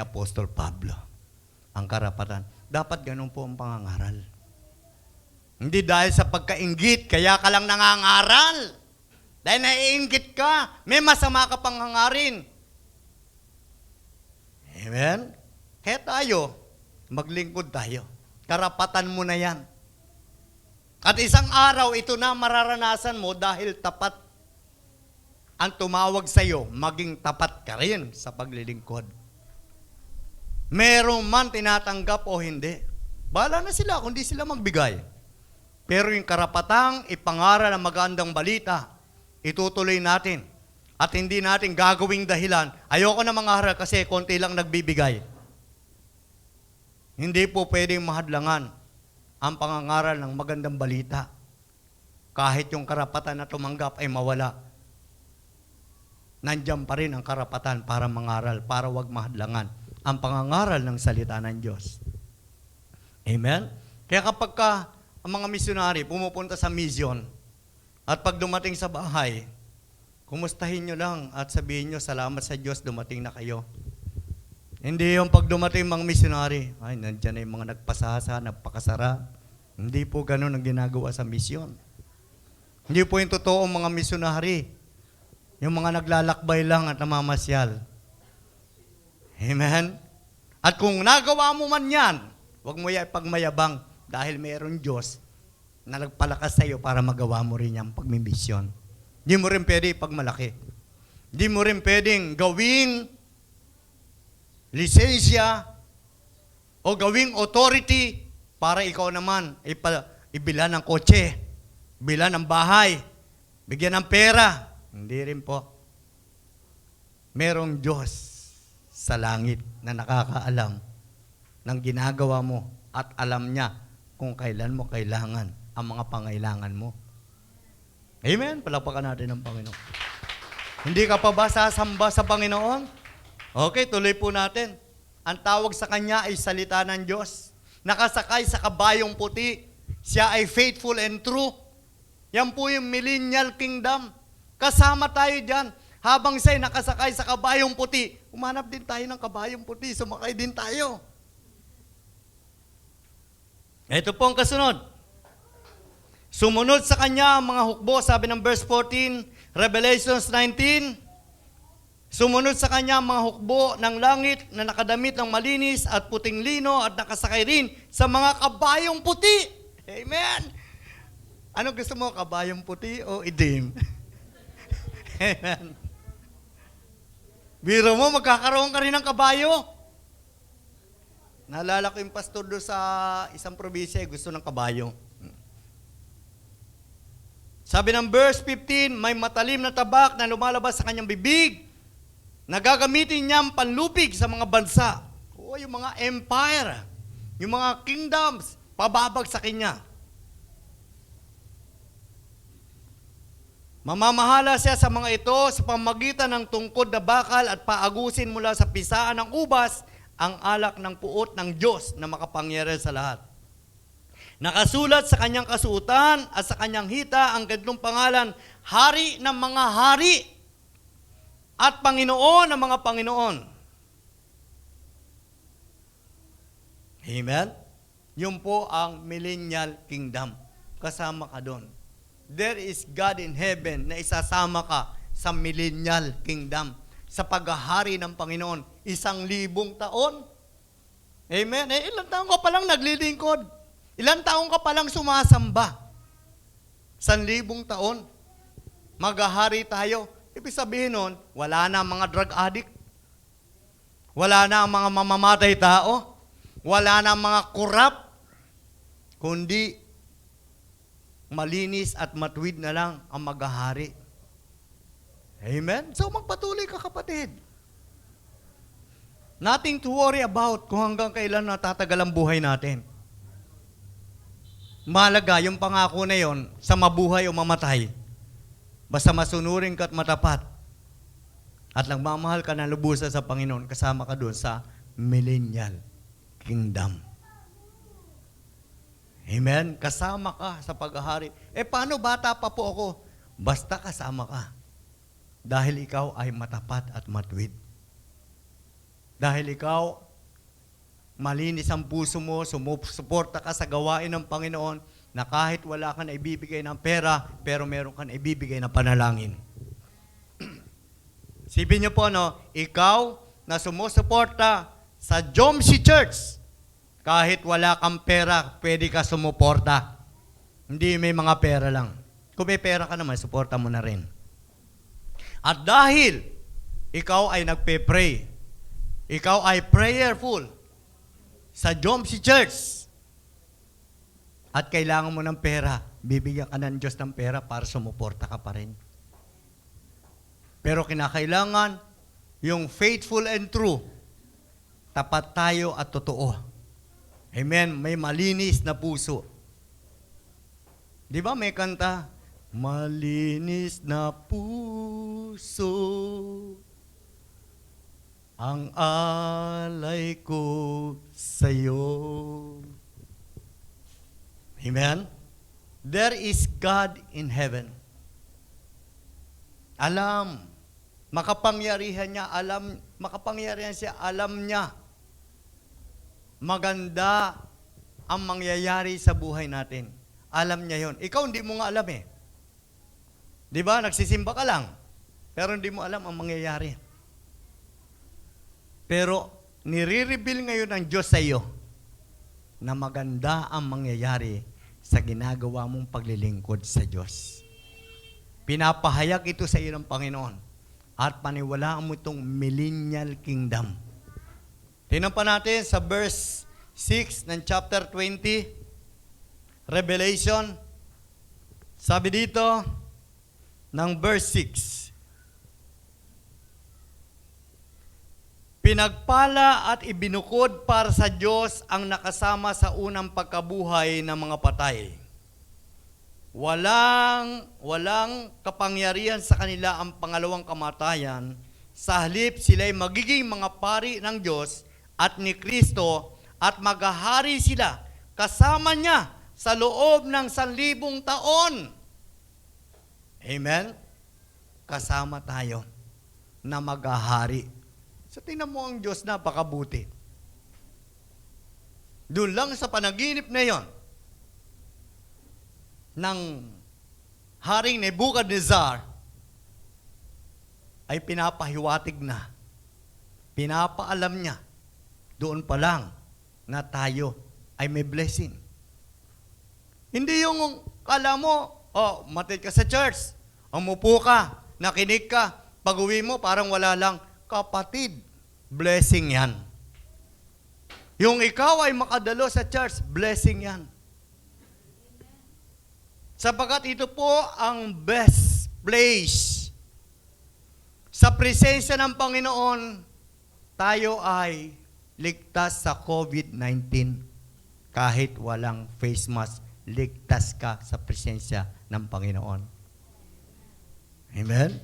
A: Apostol Pablo ang karapatan. Dapat ganun po ang pangangaral. Hindi dahil sa pagkainggit, kaya ka lang nangangaral. Dahil naiinggit ka, may masama ka pang hangarin. Amen? Kaya tayo, maglingkod tayo. Karapatan mo na yan. At isang araw, ito na mararanasan mo dahil tapat ang tumawag sa iyo, maging tapat ka rin sa paglilingkod. Meron man tinatanggap o hindi. Bahala na sila kung di sila magbigay. Pero yung karapatang ipangaral ang magandang balita, itutuloy natin. At hindi natin gagawing dahilan. Ayoko na mangaral kasi konti lang nagbibigay. Hindi po pwedeng mahadlangan ang pangangaral ng magandang balita. Kahit yung karapatan na tumanggap ay mawala. Nandiyan pa rin ang karapatan para mangaral, para wag mahadlangan ang pangangaral ng salita ng Diyos. Amen? Kaya kapag ang mga misyonary pumupunta sa mission, at pag dumating sa bahay, kumustahin nyo lang at sabihin nyo, salamat sa Diyos, dumating na kayo. Hindi yung pag dumating mga misyonary, ay, nandiyan na yung mga nagpasasa, nagpakasara. Hindi po ganun ang ginagawa sa misyon. Hindi po yung totoong mga misyonary. Yung mga naglalakbay lang at namamasyal. Amen? At kung nagawa mo man yan, huwag mo yan pagmayabang dahil mayroon Diyos na nagpalakas sa iyo para magawa mo rin yung pagmimisyon. Hindi mo rin pwede ipagmalaki. Hindi mo rin pwedeng gawing lisensya o gawing authority para ikaw naman ibila ng kotse, ibila ng bahay, bigyan ng pera. Hindi rin po. Merong Diyos sa langit na nakakaalam ng ginagawa mo at alam niya kung kailan mo kailangan ang mga pangailangan mo. Amen? Palakpakan natin ang Panginoon. Hindi ka pa ba sasamba sa Panginoon? Okay, tuloy po natin. Ang tawag sa Kanya ay salita ng Diyos. Nakasakay sa kabayong puti. Siya ay faithful and true. Yan po yung millennial kingdom. Kasama tayo dyan. Habang siya'y nakasakay sa kabayong puti, umanap din tayo ng kabayong puti, sumakay din tayo. Ito po ang kasunod. Sumunod sa Kanya ang mga hukbo, sabi ng verse 14, Revelations 19, sumunod sa Kanya ang mga hukbo ng langit na nakadamit ng malinis at puting lino at nakasakay rin sa mga kabayong puti. Amen! Ano gusto mo, kabayong puti o idim? Amen. Biro mo, magkakaroon ka rin ng kabayo. Naalala ko yung pastor doon sa isang probinsya, gusto ng kabayo. Sabi ng verse 15, may matalim na tabak na lumalabas sa kanyang bibig, na gagamitin niyang panlupig sa mga bansa. O yung mga empire, yung mga kingdoms, pababag sa kanya. Mamamahala siya sa mga ito sa pamagitan ng tungkod na bakal at paagusin mula sa pisaan ng ubas ang alak ng puot ng Diyos na makapangyarihan sa lahat. Nakasulat sa kanyang kasuotan at sa kanyang hita ang ganitong pangalan, Hari ng mga hari at Panginoon ng mga Panginoon. Amen? Yun po ang millennial kingdom. Kasama ka doon. There is God in heaven na isasama ka sa millennial kingdom, sa paghahari ng Panginoon. 1,000 taon. Amen? Ilang taon ka palang naglilingkod? Ilang taon ka palang sumasamba? 1,000 taon. Maghahari tayo. Ibig sabihin nun, wala na ang mga drug addict. Wala na ang mga mamamatay tao. Wala na ang mga corrupt. Kundi, malinis at matuwid na lang ang maghahari. Amen? So magpatuloy ka, kapatid. Nothing to worry about kung hanggang kailan natatagal ang buhay natin. Mahalaga yung pangako na yon sa mabuhay o mamatay. Basta masunurin ka at matapat. At nagmamahal ka na lubusan sa Panginoon, kasama ka doon sa millennial kingdom. Amen? Kasama ka sa paghahari. Paano bata pa po ako? Basta kasama ka. Dahil ikaw ay matapat at matuwid. Dahil ikaw, malinis ang puso mo, sumuporta ka sa gawain ng Panginoon, na kahit wala ka na ibibigay ng pera, pero meron ka na ibibigay ng panalangin. Sipin niyo po, ikaw na sumusuporta sa Jomsi Church, kahit wala kang pera, pwede ka sumuporta. Hindi may mga pera lang. Kung may pera ka naman, suporta mo na rin. At dahil ikaw ay nagpe-pray, ikaw ay prayerful sa Jomsi Church, at kailangan mo ng pera, bibigyan ka ng Diyos ng pera para sumuporta ka pa rin. Pero kinakailangan yung faithful and true. Tapat tayo at totoo. Amen? May malinis na puso. Di ba may kanta? Malinis na puso ang alay ko sa'yo. Amen? There is God in heaven. Alam, makapangyarihan niya, makapangyarihan siya, alam niya. Maganda ang mangyayari sa buhay natin. Alam niya yon. Ikaw hindi mo nga alam eh. Di ba? Nagsisimba ka lang. Pero hindi mo alam ang mangyayari. Pero nire-reveal ngayon ng Diyos sa iyo na maganda ang mangyayari sa ginagawa mong paglilingkod sa Diyos. Pinapahayag ito sa iyo ng Panginoon at paniwalaan mo itong millennial kingdom. Tingnan pa natin sa verse 6 ng chapter 20, Revelation. Sabi dito ng verse 6, pinagpala at ibinukod para sa Diyos ang nakasama sa unang pagkabuhay ng mga patay. Walang kapangyarihan sa kanila ang pangalawang kamatayan. Sa halip, sila'y magiging mga pari ng Diyos at ni Kristo at maghahari sila kasama niya sa loob ng 1,000 taon. Amen? Kasama tayo na maghahari. So, tingnan mo ang Diyos, napakabuti. Doon lang sa panaginip na yon ng Haring Nebuchadnezzar ay pinapahiwatig na. Pinapaalam niya doon pa lang na tayo ay may blessing. Hindi yung kala mo, matid ka sa church, umupo ka, nakinig ka, pag-uwi mo parang wala lang. Kapatid, blessing yan. Yung ikaw ay makadalo sa church, blessing yan. Sapagkat ito po ang best place. Sa presensya ng Panginoon, tayo ay ligtas sa COVID-19. Kahit walang face mask, ligtas ka sa presensya ng Panginoon. Amen?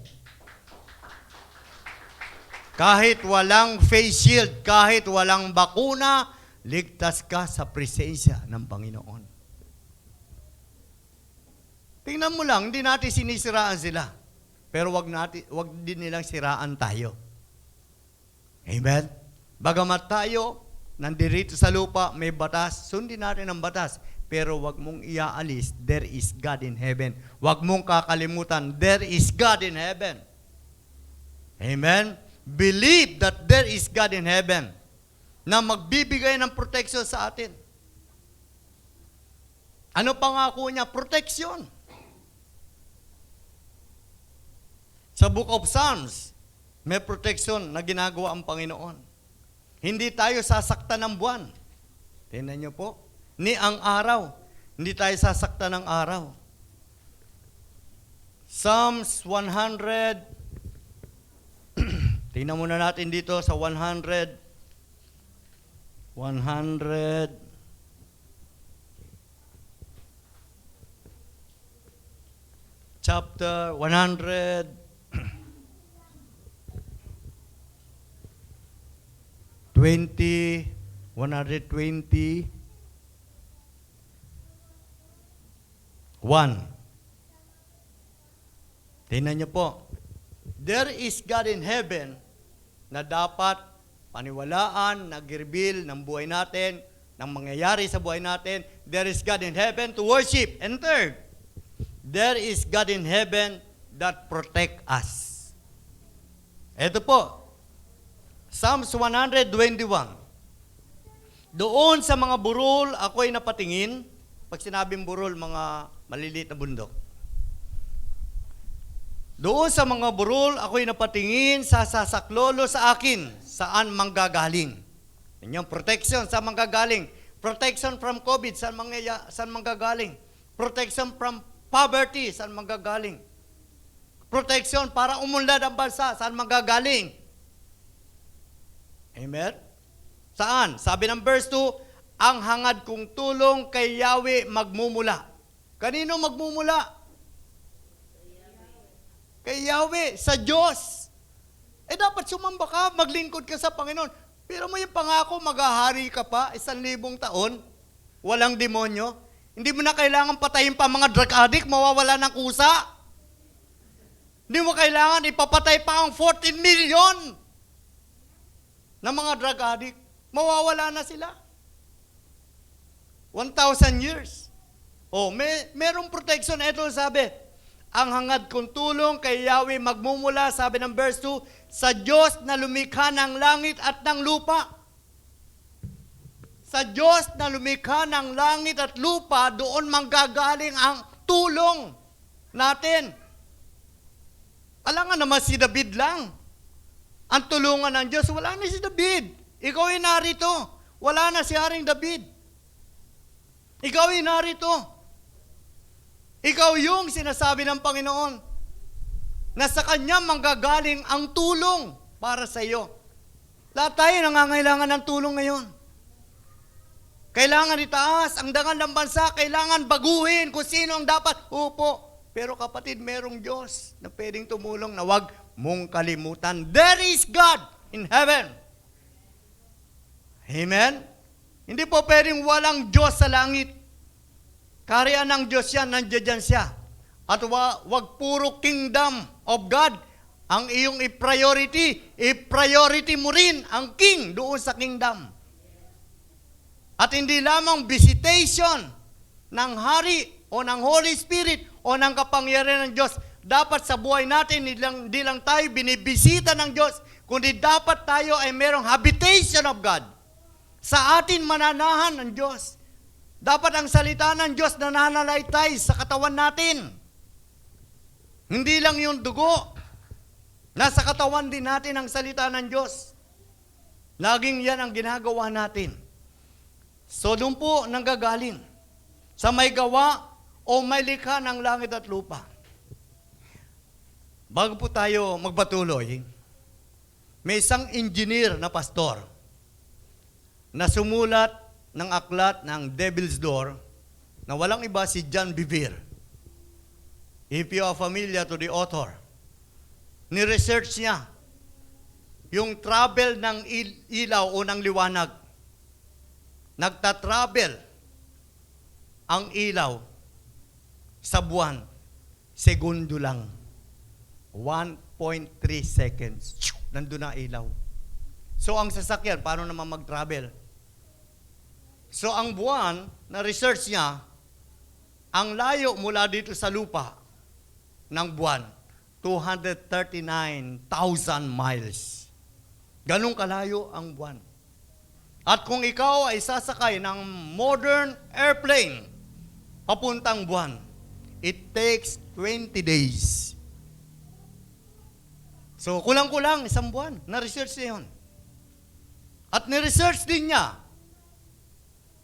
A: Kahit walang face shield, kahit walang bakuna, ligtas ka sa presensya ng Panginoon. Tingnan mo lang, hindi natin sinisiraan sila. Pero wag din nilang siraan tayo. Amen? Bagamat tayo, nandirito sa lupa, may batas, sundin natin ang batas. Pero wag mong iaalis, there is God in heaven. Wag mong kakalimutan, there is God in heaven. Amen? Believe that there is God in heaven na magbibigay ng protection sa atin. Ano pangako niya? Protection. Sa Book of Psalms, may protection na ginagawa ang Panginoon. Hindi tayo sasaktan ng buwan. Tingnan niyo po. Ni ang araw. Hindi tayo sasaktan ng araw. Psalms 100. Tingnan muna natin dito sa 100. Chapter 100. 120. 1. Tingnan niyo po. There is God in heaven na dapat paniwalaan, nag-reveal ng buhay natin, ng mangyayari sa buhay natin. There is God in heaven to worship. And third, there is God in heaven that protect us. Ito po, Psalms 121. Doon sa mga burol, ako'y napatingin. Pag sinabing burol, mga maliliit na bundok. Doon sa mga burol, ako'y napatingin sa sasaklolo sa akin, saan manggagaling. Yan yung protection, saan manggagaling. Protection from COVID, saan manggagaling. Protection from poverty, saan manggagaling. Protection para umunlad ang bansa, saan manggagaling. Amen? Saan? Sabi ng verse 2, ang hangad kong tulong kay Yahweh magmumula. Kanino magmumula? Kay Yahweh, sa Diyos. Dapat sumamba ka, maglingkod ka sa Panginoon. Pero mo yung pangako, maghahari ka pa, 1,000 taon, walang demonyo. Hindi mo na kailangan patayin pa mga drug addict, mawawala ng kusa. Hindi mo kailangan ipapatay pa ang 14 million na mga drug addict. Mawawala na sila. 1,000 years. Merong protection. Ito sabi, ang hangad kong tulong kay Yahweh magmumula, sabi ng verse 2, sa Diyos na lumikha ng langit at ng lupa. Sa Diyos na lumikha ng langit at lupa, doon manggagaling ang tulong natin. Alam nga naman si David lang. Ang tulungan ng Diyos, wala na si David. Ikaw ay narito. Wala na si Haring David. Ikaw ay narito. Ikaw yung sinasabi ng Panginoon na sa Kanya manggagaling ang tulong para sa iyo. Lahat tayo nangangailangan ng tulong ngayon. Kailangan itaas ang dangal ng bansa, kailangan baguhin kung sino ang dapat. Upo. Pero kapatid, merong Diyos na pwedeng tumulong na wag mong kalimutan. There is God in heaven. Amen? Hindi po pwedeng walang Diyos sa langit. Kariyan ng Diyos yan, nandiyan siya. At wag puro kingdom of God ang iyong i-priority. I-priority mo rin ang king doon sa kingdom. At hindi lamang visitation ng hari o ng Holy Spirit o ng kapangyarihan ng Diyos. Dapat sa buhay natin, hindi lang tayo binibisita ng Diyos, kundi dapat tayo ay merong habitation of God. Sa atin mananahan ng Diyos. Dapat ang salita ng Diyos na nananalaytay sa katawan natin. Hindi lang yung dugo. Nasa katawan din natin ang salita ng Diyos. Laging yan ang ginagawa natin. So doon po nanggagaling. Sa may gawa o may likha ng langit at lupa. Bago po tayo magpatuloy, may isang engineer na pastor na sumulat ng aklat ng Devil's Door na walang iba si John Bevere. If you are familiar to the author, ni-research niya yung travel ng ilaw o ng liwanag. Nagta-travel ang ilaw sa buwan, segundo lang. 1.3 seconds. Nandun na ilaw. So ang sasakyan, paano naman mag-travel? So ang buwan, na research niya, ang layo mula dito sa lupa ng buwan, 239,000 miles. Ganong kalayo ang buwan. At kung ikaw ay sasakay ng modern airplane papuntang buwan, it takes 20 days. So, kulang-kulang, 1 buwan. Na-research niya yun. At ni-research din niya,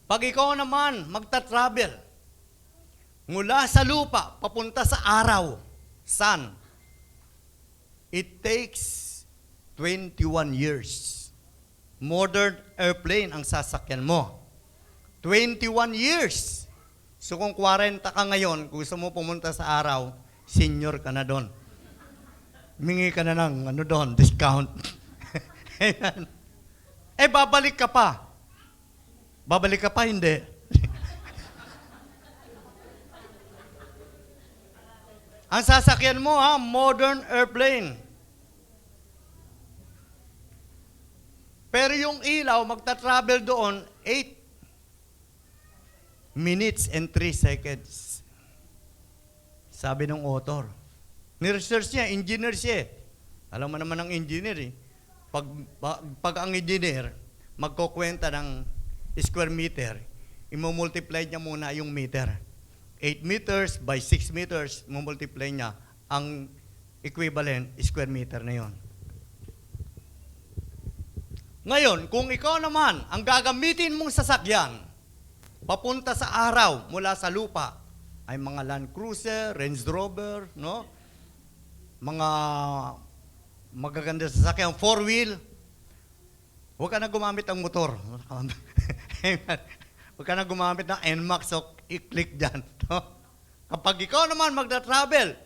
A: pag ikaw naman magta-travel mula sa lupa, papunta sa araw, sun, it takes 21 years. Modern airplane ang sasakyan mo. 21 years. So kung 40 ka ngayon, kung gusto mo pumunta sa araw, senior ka na doon. Mingi ka na ng doon, discount. Babalik ka pa. Babalik ka pa, hindi. Ang sasakyan mo, modern airplane. Pero yung ilaw, magta-travel doon, 8 minutes and 3 seconds. Sabi ng author. Ni-research niya, engineer siya. Alam mo naman ang engineer eh. Pag ang engineer, magkukwenta ng square meter, imumultiply niya muna yung meter. 8 meters by 6 meters, mumultiply niya ang equivalent square meter na yon. Ngayon, kung ikaw naman ang gagamitin mong sasakyan, papunta sa araw mula sa lupa, ay mga Land Cruiser, Range Rover, no? Mga magaganda sasakyan, 4-wheel, huwag ka na gumamit ng motor. Huwag ka na gumamit ng NMAX o i-click dyan. No? Kapag ikaw naman magda-travel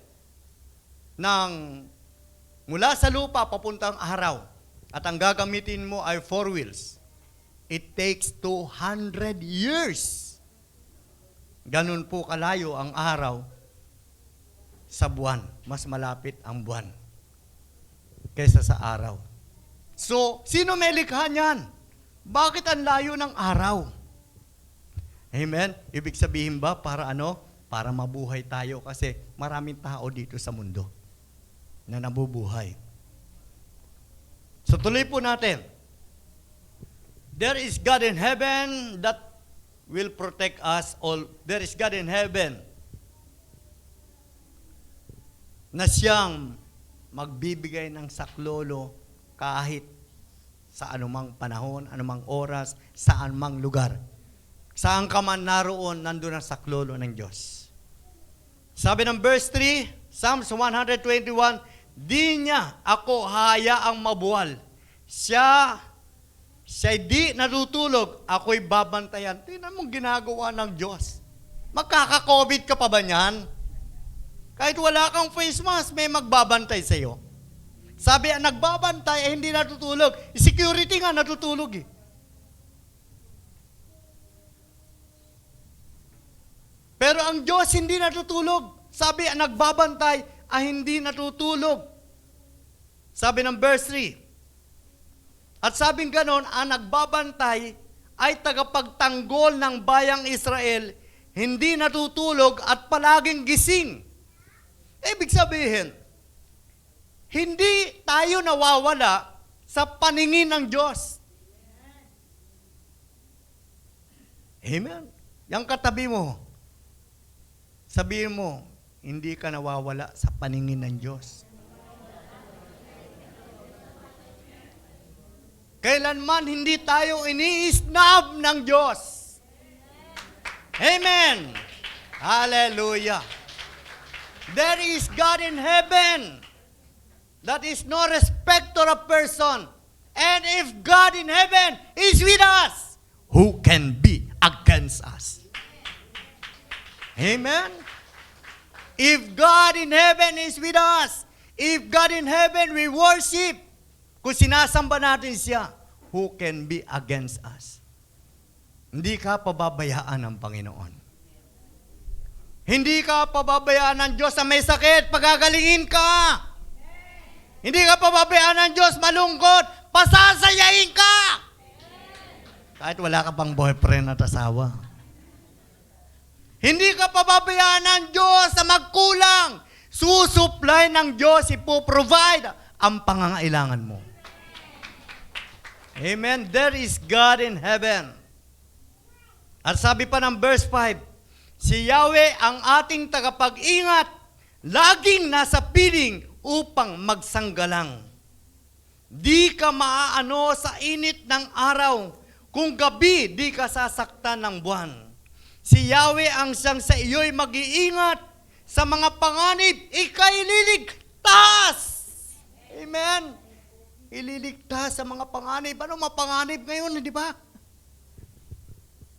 A: mula sa lupa papuntang araw at ang gagamitin mo ay 4 wheels, it takes 200 years. Ganun po kalayo ang araw sa buwan. Mas malapit ang buwan kaysa sa araw. So, sino may likha niyan? Bakit ang layo ng araw? Amen? Ibig sabihin ba para ano? Para mabuhay tayo kasi maraming tao dito sa mundo na nabubuhay. So tuloy po natin. There is God in heaven that will protect us all. There is God in heaven na siyang magbibigay ng saklolo kahit sa anumang panahon, anumang oras, saan mang lugar. Saan ka man naroon, nandun ang saklolo ng Diyos. Sabi ng verse 3, Psalms 121, di niya ako hayaang mabuwal. Siya'y di natutulog, ako'y babantayan. Tingnan mong ginagawa ng Diyos. Magkaka-COVID ka pa ba niyan? Kahit wala kang face mask, may magbabantay sa'yo. Sabi, ang nagbabantay ay hindi natutulog. Security nga natutulog eh. Pero ang Diyos hindi natutulog. Sabi, ang nagbabantay ay hindi natutulog. Sabi ng verse 3. At sabing ganon, ang nagbabantay ay tagapagtanggol ng bayang Israel, hindi natutulog at palaging gising. Ibig sabihin, hindi tayo nawawala sa paningin ng Diyos. Amen. Yang katabi mo, sabihin mo, hindi ka nawawala sa paningin ng Diyos. Kailanman hindi tayo ini-snub ng Diyos. Amen. Hallelujah. There is God in heaven that is no respecter of person. And if God in heaven is with us, who can be against us? Amen. If God in heaven is with us, if God in heaven we worship, kung sinasamba natin siya, who can be against us? Hindi ka pababayaan ng Panginoon. Hindi ka pababayaan ng Diyos na may sakit, pagagalingin ka. Hindi ka pababayaan ng Diyos malungkot, pasasayain ka. Kahit wala ka pang boyfriend at asawa. Hindi ka pababayaan ng Diyos na magkulang. Susupply ng Diyos, ipoprovide ang pangangailangan mo. Amen. There is God in heaven. At sabi pa ng verse 5, si Yahweh ang ating tagapag-ingat, laging nasa piling upang magsanggalang. Di ka maaano sa init ng araw, kung gabi di ka sasaktan ng buwan. Si Yahweh ang siyang sa iyo'y mag-iingat, sa mga panganib, ika'y liligtas. Amen. Ililigtas sa mga panganib. Ano mapanganib ngayon, di ba?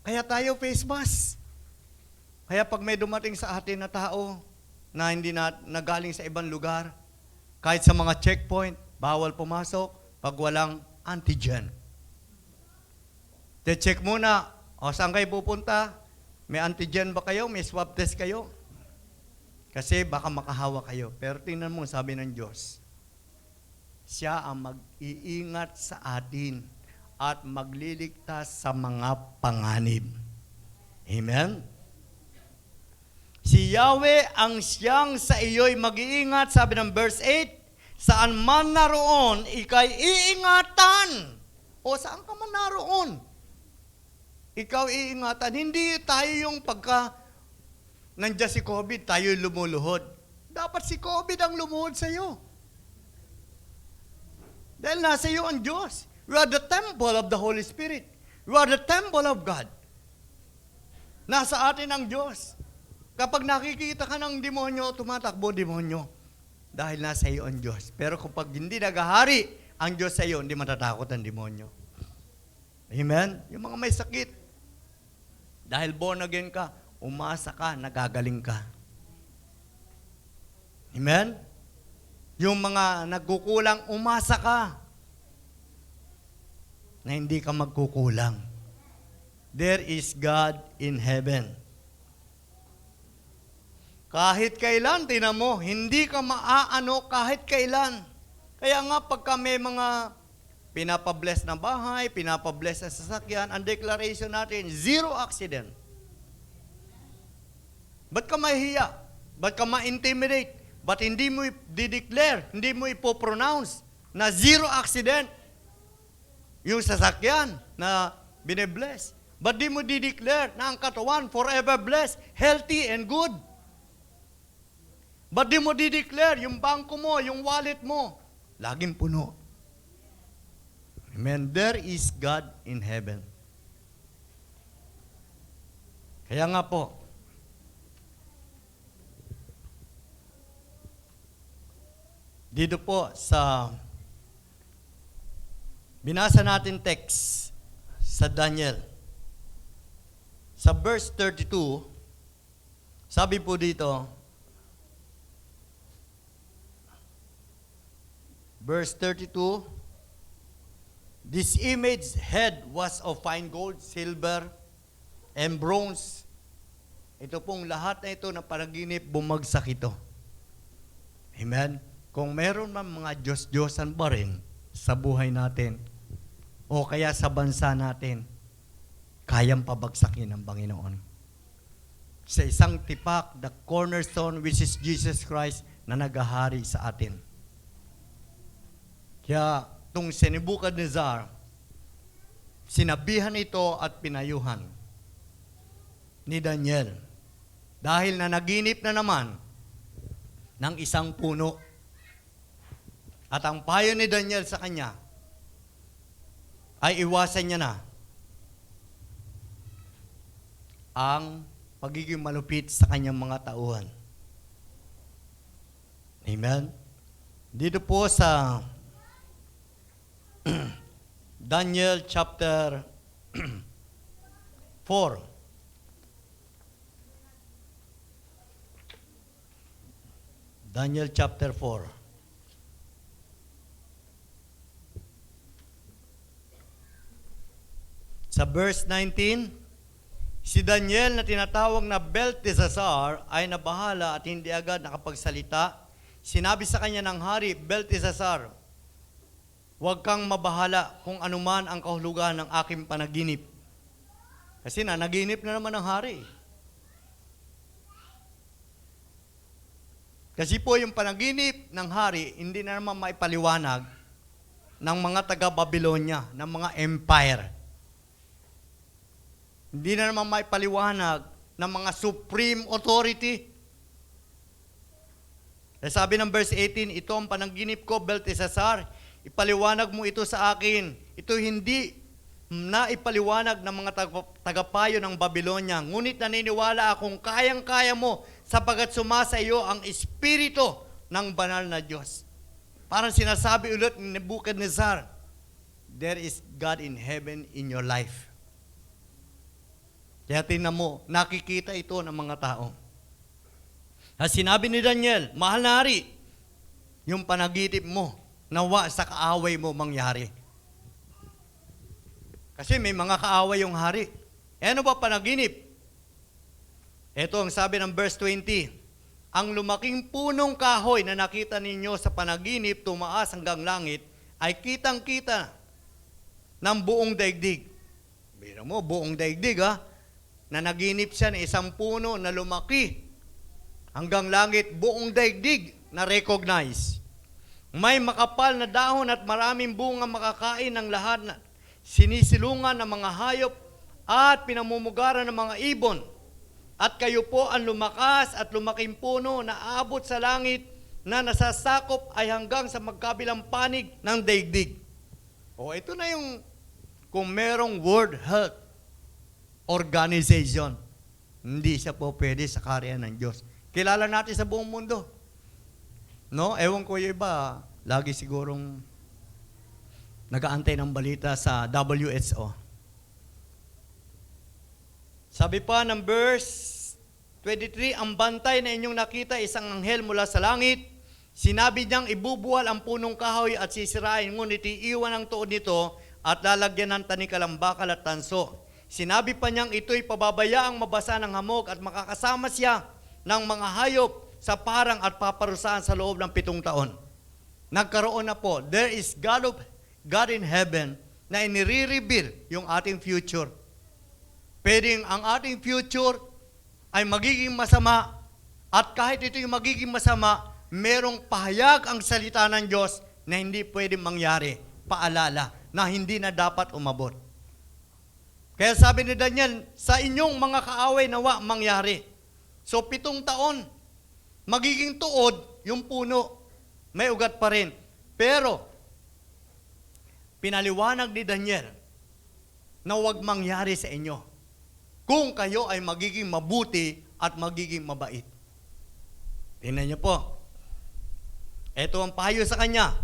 A: Kaya tayo face mask. Kaya pag may dumating sa atin na tao na hindi na nagaling sa ibang lugar, kahit sa mga checkpoint, bawal pumasok pag walang antigen. Check muna, saan kayo pupunta? May antigen ba kayo? May swab test kayo? Kasi baka makahawa kayo. Pero tingnan mo, sabi ng Diyos, siya ang mag-iingat sa atin at magliligtas sa mga panganib. Amen? Si Yahweh ang siyang sa iyo'y mag-iingat, sabi ng verse 8, saan man naroon, ika'y iingatan. O saan ka man naroon, ikaw iingatan. Hindi tayo yung pagka nandiyan si COVID, tayo lumuluhod. Dapat si COVID ang lumuhod sa iyo. Dahil nasa iyo ang Diyos. You are the temple of the Holy Spirit. You are the temple of God. Nasa atin ang Diyos. Kapag nakikita ka ng demonyo, tumatakbo demonyo. Dahil nasa iyo ang Diyos. Pero kapag hindi nagahari ang Diyos sa iyo, hindi matatakot ang demonyo. Amen? Yung mga may sakit, dahil born again ka, umasa ka, nagagaling ka. Amen? Yung mga nagkukulang, umasa ka na hindi ka magkukulang. There is God in heaven. Kahit kailan, tinan mo, hindi ka maaano kahit kailan. Kaya nga, pagka may mga pinapabless na bahay, pinapabless na sasakyan, ang declaration natin, 0 accident. Ba't ka mahihiya? Ba't ka ma-intimidate? Ba't hindi mo i-declare, hindi mo ipopronounce na 0 accident yung sasakyan na bine-bless? Ba't di mo di-declare na ang katawan forever blessed, healthy and good? Ba't di mo di-declare yung bangko mo, yung wallet mo, laging puno? Amen. There is God in heaven. Kaya nga po, dito po sa binasa natin text sa Daniel, sa verse 32, sabi po dito, verse 32, this image head was of fine gold, silver, and bronze. Ito pong lahat na ito na panaginip, bumagsak ito. Amen? Kung meron man mga Diyos-Diyosan pa rin sa buhay natin, o kaya sa bansa natin, kayang pabagsakin ng Panginoon. Sa isang tipak, the cornerstone, which is Jesus Christ, na naghahari sa atin. Kaya, itong si Nebuchadnezzar, sinabihan ito at pinayuhan ni Daniel. Dahil na naginip na naman ng isang puno. At ang payo ni Daniel sa kanya ay iwasan niya na ang pagiging malupit sa kanyang mga tauhan. Amen? Dito po sa Daniel chapter 4. Daniel chapter 4. Sa verse 19, si Daniel na tinatawag na Belteshazzar ay nabahala at hindi agad nakapagsalita. Sinabi sa kanya ng hari, Belteshazzar, huwag kang mabahala kung anuman ang kahulugan ng aking panaginip. Kasi naginip na naman ng hari. Kasi po yung panaginip ng hari, hindi na naman maipaliwanag ng mga taga-Babylonia, ng mga empire. Hindi na naman maipaliwanag ng mga supreme authority. Sabi ng verse 18, ito ang panaginip ko, Belteshazzar, ipaliwanag mo ito sa akin. Ito hindi na ipaliwanag ng mga tagapayo ng Babylonia. Ngunit naniniwala akong kayang-kaya mo sapagkat sumasa iyo ang Espiritu ng banal na Diyos. Parang sinasabi ulit ni Nebuchadnezzar, there is God in heaven in your life. Kaya tingnan mo, nakikita ito ng mga tao. At sinabi ni Daniel, mahal na hari, yung panaginip mo, nawa sa kaaway mo mangyari. Kasi may mga kaaway yung hari. Ano ba panaginip? Ito ang sabi ng verse 20. Ang lumaking punong kahoy na nakita ninyo sa panaginip tumaas hanggang langit ay kitang-kita ng buong daigdig. Biro mo, buong daigdig na naginip siya ng isang puno na lumaki hanggang langit, buong daigdig na recognize. May makapal na dahon at maraming bunga makakain ng lahat na sinisilungan ng mga hayop at pinamumugaran ng mga ibon. At kayo po ang lumakas at lumaking puno na aabot sa langit na nasasakop ay hanggang sa magkabilang panig ng daigdig. O ito na yung kung merong World Health Organization, hindi siya po pwede sa kaharian ng Diyos. Kilala natin sa buong mundo. No? Ewan ko yung iba, lagi sigurong nag-aantay ng balita sa WHO. Sabi pa ng verse 23, ang bantay na inyong nakita isang anghel mula sa langit. Sinabi niyang ibubuwal ang punong kahoy at sisirain, ngunit iiwan ang tuod nito at lalagyan ng tanikalang bakal at tanso. Sinabi pa niyang ito'y pababayaang mabasa ng hamog at makakasama siya ng mga hayop sa parang at paparusahan sa loob ng 7 taon. Nagkaroon na po. There is God in heaven na inire-reveal yung ating future. Pwedeng ang ating future ay magiging masama at kahit ito yung magiging masama, merong pahayag ang salita ng Diyos na hindi pwedeng mangyari. Paalala na hindi na dapat umabot. Kaya sabi ni Daniel, sa inyong mga kaaway nawa mangyari. So 7 taon, magiging tuod yung puno. May ugat pa rin. Pero, pinaliwanag ni Daniel na huwag mangyari sa inyo kung kayo ay magiging mabuti at magiging mabait. Tingnan niyo po. Ito ang payo sa kanya.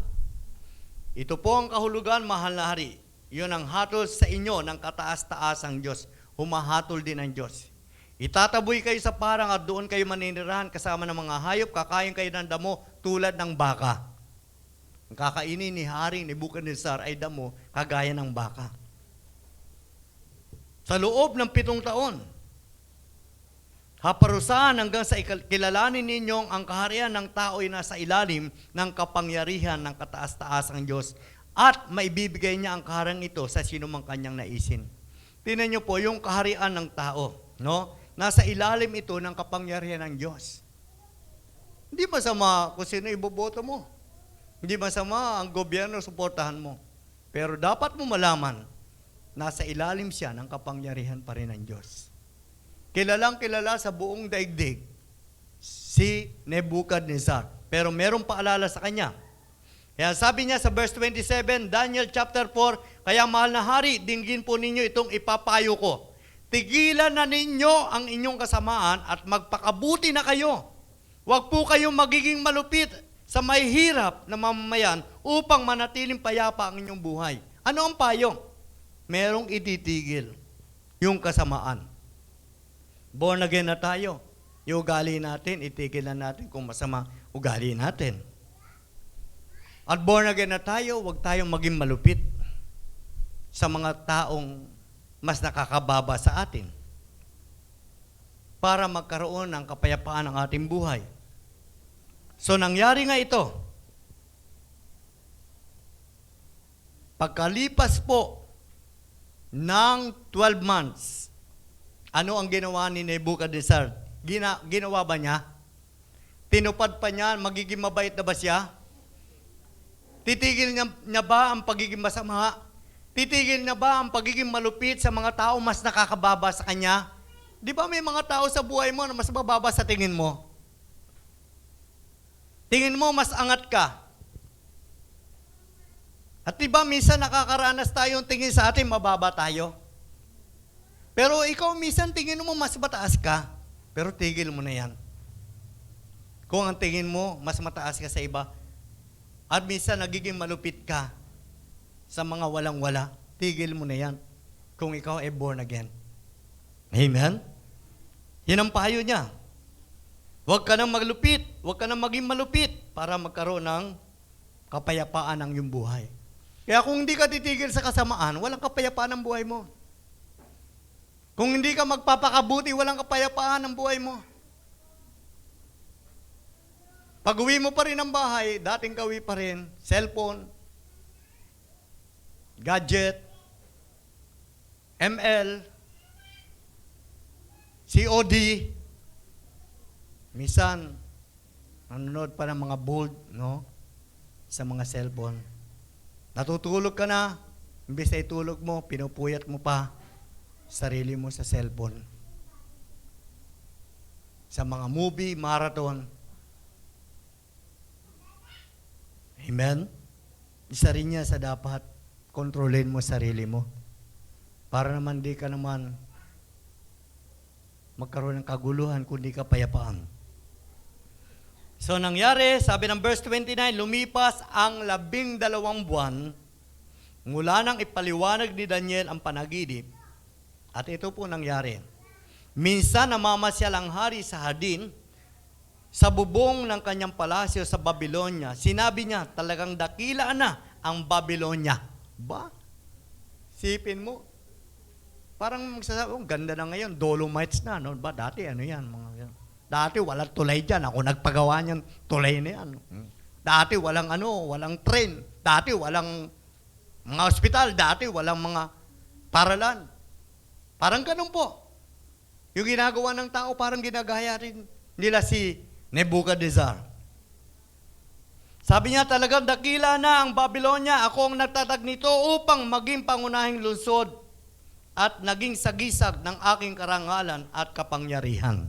A: Ito po ang kahulugan, mahal na hari. Yun ang hatol sa inyo ng kataas-taasang Diyos. Humahatol din ang Diyos. Itataboy kayo sa parang at doon kayo maninirahan kasama ng mga hayop, kakain kayo ng damo tulad ng baka. Ang kakainin ni Haring Nebuchadnezzar ay damo kagaya ng baka. Sa loob ng 7 taon, haparusahan hanggang sa kilalanin ninyong ang kaharian ng tao ay nasa ilalim ng kapangyarihan ng kataas-taasang Diyos at maibibigay niya ang kaharian ito sa sinumang kanyang naisin. Tingnan niyo po yung kaharian ng tao, no? Nasa ilalim ito ng kapangyarihan ng Diyos. Hindi masama kung sino iboboto mo. Hindi masama ang gobyerno suportahan mo. Pero dapat mo malaman, nasa ilalim siya ng kapangyarihan pa rin ng Diyos. Kilalang kilala sa buong daigdig si Nebuchadnezzar. Pero merong paalala sa kanya. Kaya sabi niya sa verse 27, Daniel chapter 4, kaya mahal na hari, dinggin po ninyo itong ipapayo ko. Tigilan na ninyo ang inyong kasamaan at magpakabuti na kayo. Huwag po kayong magiging malupit sa may hirap na mamamayan upang manatiling payapa ang inyong buhay. Ano ang payo? Merong ititigil yung kasamaan. Born again na tayo. Yung ugali natin, itigil na natin kung masama ugali natin. At born again na tayo, huwag tayong maging malupit sa mga taong mas nakakababa sa atin para magkaroon ng kapayapaan ng ating buhay. So, nangyari nga ito. Pagkalipas po ng 12 months, ano ang ginawa ni Nebuchadnezzar? Ginawa ba niya? Tinupad pa niya, magiging mabait na ba siya? Titigil niya ba ang pagiging masama? Titigil niya ba ang pagiging malupit sa mga tao mas nakakababa sa kanya? Di ba may mga tao sa buhay mo na mas mababa sa tingin mo? Tingin mo mas angat ka. At diba minsan nakakaranas tayo tingin sa atin mababa tayo. Pero ikaw minsan tingin mo mas mataas ka. Pero tigil mo na yan. Kung ang tingin mo mas mataas ka sa iba, at minsan nagiging malupit ka sa mga walang-wala, tigil mo na yan. Kung ikaw ay born again. Amen? Yan ang payo niya. Huwag ka nang maglupit. Huwag ka nang maging malupit para magkaroon ng kapayapaan ang iyong buhay. Kaya kung hindi ka titigil sa kasamaan, walang kapayapaan ang buhay mo. Kung hindi ka magpapakabuti, walang kapayapaan ang buhay mo. Pag uwi mo pa rin ng bahay, dating kawi pa rin, cellphone, gadget, ML, COD, minsan, nanonood pa ng mga bold, no? Sa mga cellphone. Natutulog ka na, imbes na itulog mo, pinupuyat mo pa sarili mo sa cellphone. Sa mga movie, marathon. Amen? Isa rin niya sa dapat kontrolin mo sarili mo. Para naman di ka naman magkaroon ng kaguluhan kundi kapayapaan. So nangyari, sabi ng verse 29, lumipas ang 12 buwan mula nang ipaliwanag ni Daniel ang panaginip. At ito po nangyari. Minsan namamasyal ang hari sa hardin, sa bubong ng kanyang palasyo sa Babylonia. Sinabi niya, talagang dakila na ang Babylonia. Ba? Sipin mo. Parang magsasabi, oh, ganda na ngayon, Dolomites na. No? Ba, dati ano yan? Dati walang tulay dyan. Ako nagpagawa niyan, tulay na yan. Dati walang walang train. Dati walang mga ospital. Dati walang mga paralan. Parang ganun po. Yung ginagawa ng tao, parang ginagaya rin nila si Nebuchadnezzar. Sabi niya, talagang dakila na ang Babylonia. Ako ang nagtatag nito upang maging pangunahing lungsod at naging sagisag ng aking karangalan at kapangyarihan.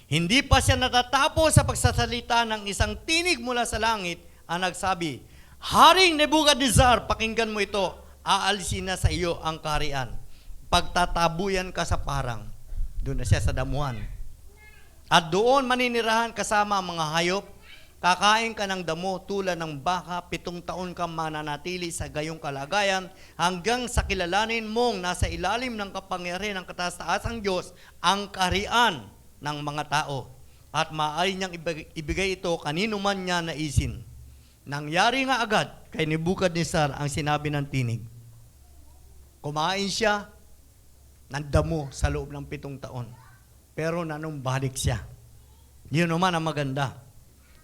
A: Hindi pa siya natatapos sa pagsasalita ng isang tinig mula sa langit ang nagsabi, Haring Nebuchadnezzar, pakinggan mo ito, aalisin na sa iyo ang kaharian. Pagtatabuyan ka sa parang. Doon na siya sa damuhan. At doon maninirahan kasama ang mga hayop. Kakain ka ng damo tulad ng baka, 7 taon kang mananatili sa gayong kalagayan hanggang sa kilalanin mong nasa ilalim ng kapangyarihan ng kataas-taasang Diyos ang kaharian ng mga tao. At maaari niyang ibigay ito kanino man niya naisin. Nangyari nga agad kay Nebuchadnezzar ang sinabi ng tinig. Kumain siya ng damo sa loob ng 7 taon. Pero nanumbalik siya. Yun naman ang maganda.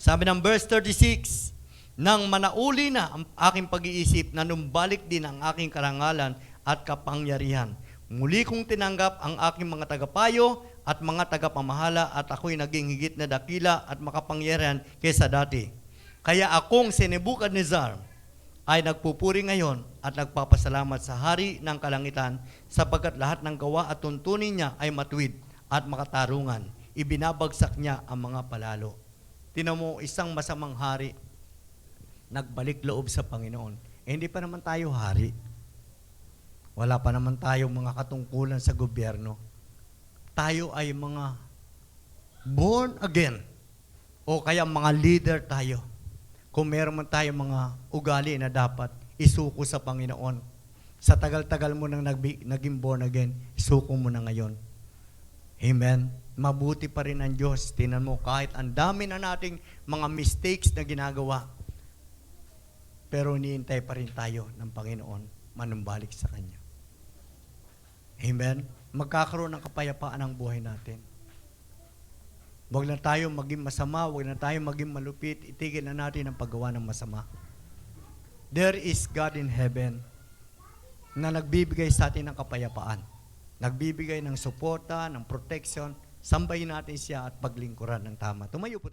A: Sabi ng verse 36, nang manauli na ang aking pag-iisip, nanumbalik din ang aking karangalan at kapangyarihan. Muli kong tinanggap ang aking mga tagapayo at mga tagapamahala at ako'y naging higit na dakila at makapangyarihan kaysa dati. Kaya akong si Nebuchadnezzar ay nagpupuri ngayon at nagpapasalamat sa hari ng kalangitan sapagkat lahat ng gawa at tuntunin niya ay matuwid at makatarungan. Ibinabagsak niya ang mga palalo. Tinan mo, isang masamang hari, nagbalik loob sa Panginoon. Hindi pa naman tayo hari. Wala pa naman tayong mga katungkulan sa gobyerno. Tayo ay mga born again. O kaya mga leader tayo. Kung meron man tayong mga ugali na dapat isuko sa Panginoon. Sa tagal-tagal mo nang naging born again, isuko mo na ngayon. Amen. Mabuti pa rin ang Diyos. Tingnan mo, kahit ang dami na nating mga mistakes na ginagawa, pero niintay pa rin tayo ng Panginoon manumbalik sa Kanya. Amen? Magkakaroon ng kapayapaan ang buhay natin. Huwag na tayo maging masama, huwag na tayo maging malupit, itigil na natin ang paggawa ng masama. There is God in heaven na nagbibigay sa atin ng kapayapaan. Nagbibigay ng suporta, ng protection. Sambahin natin siya at paglingkuran ng tama. Tumayo po tayo.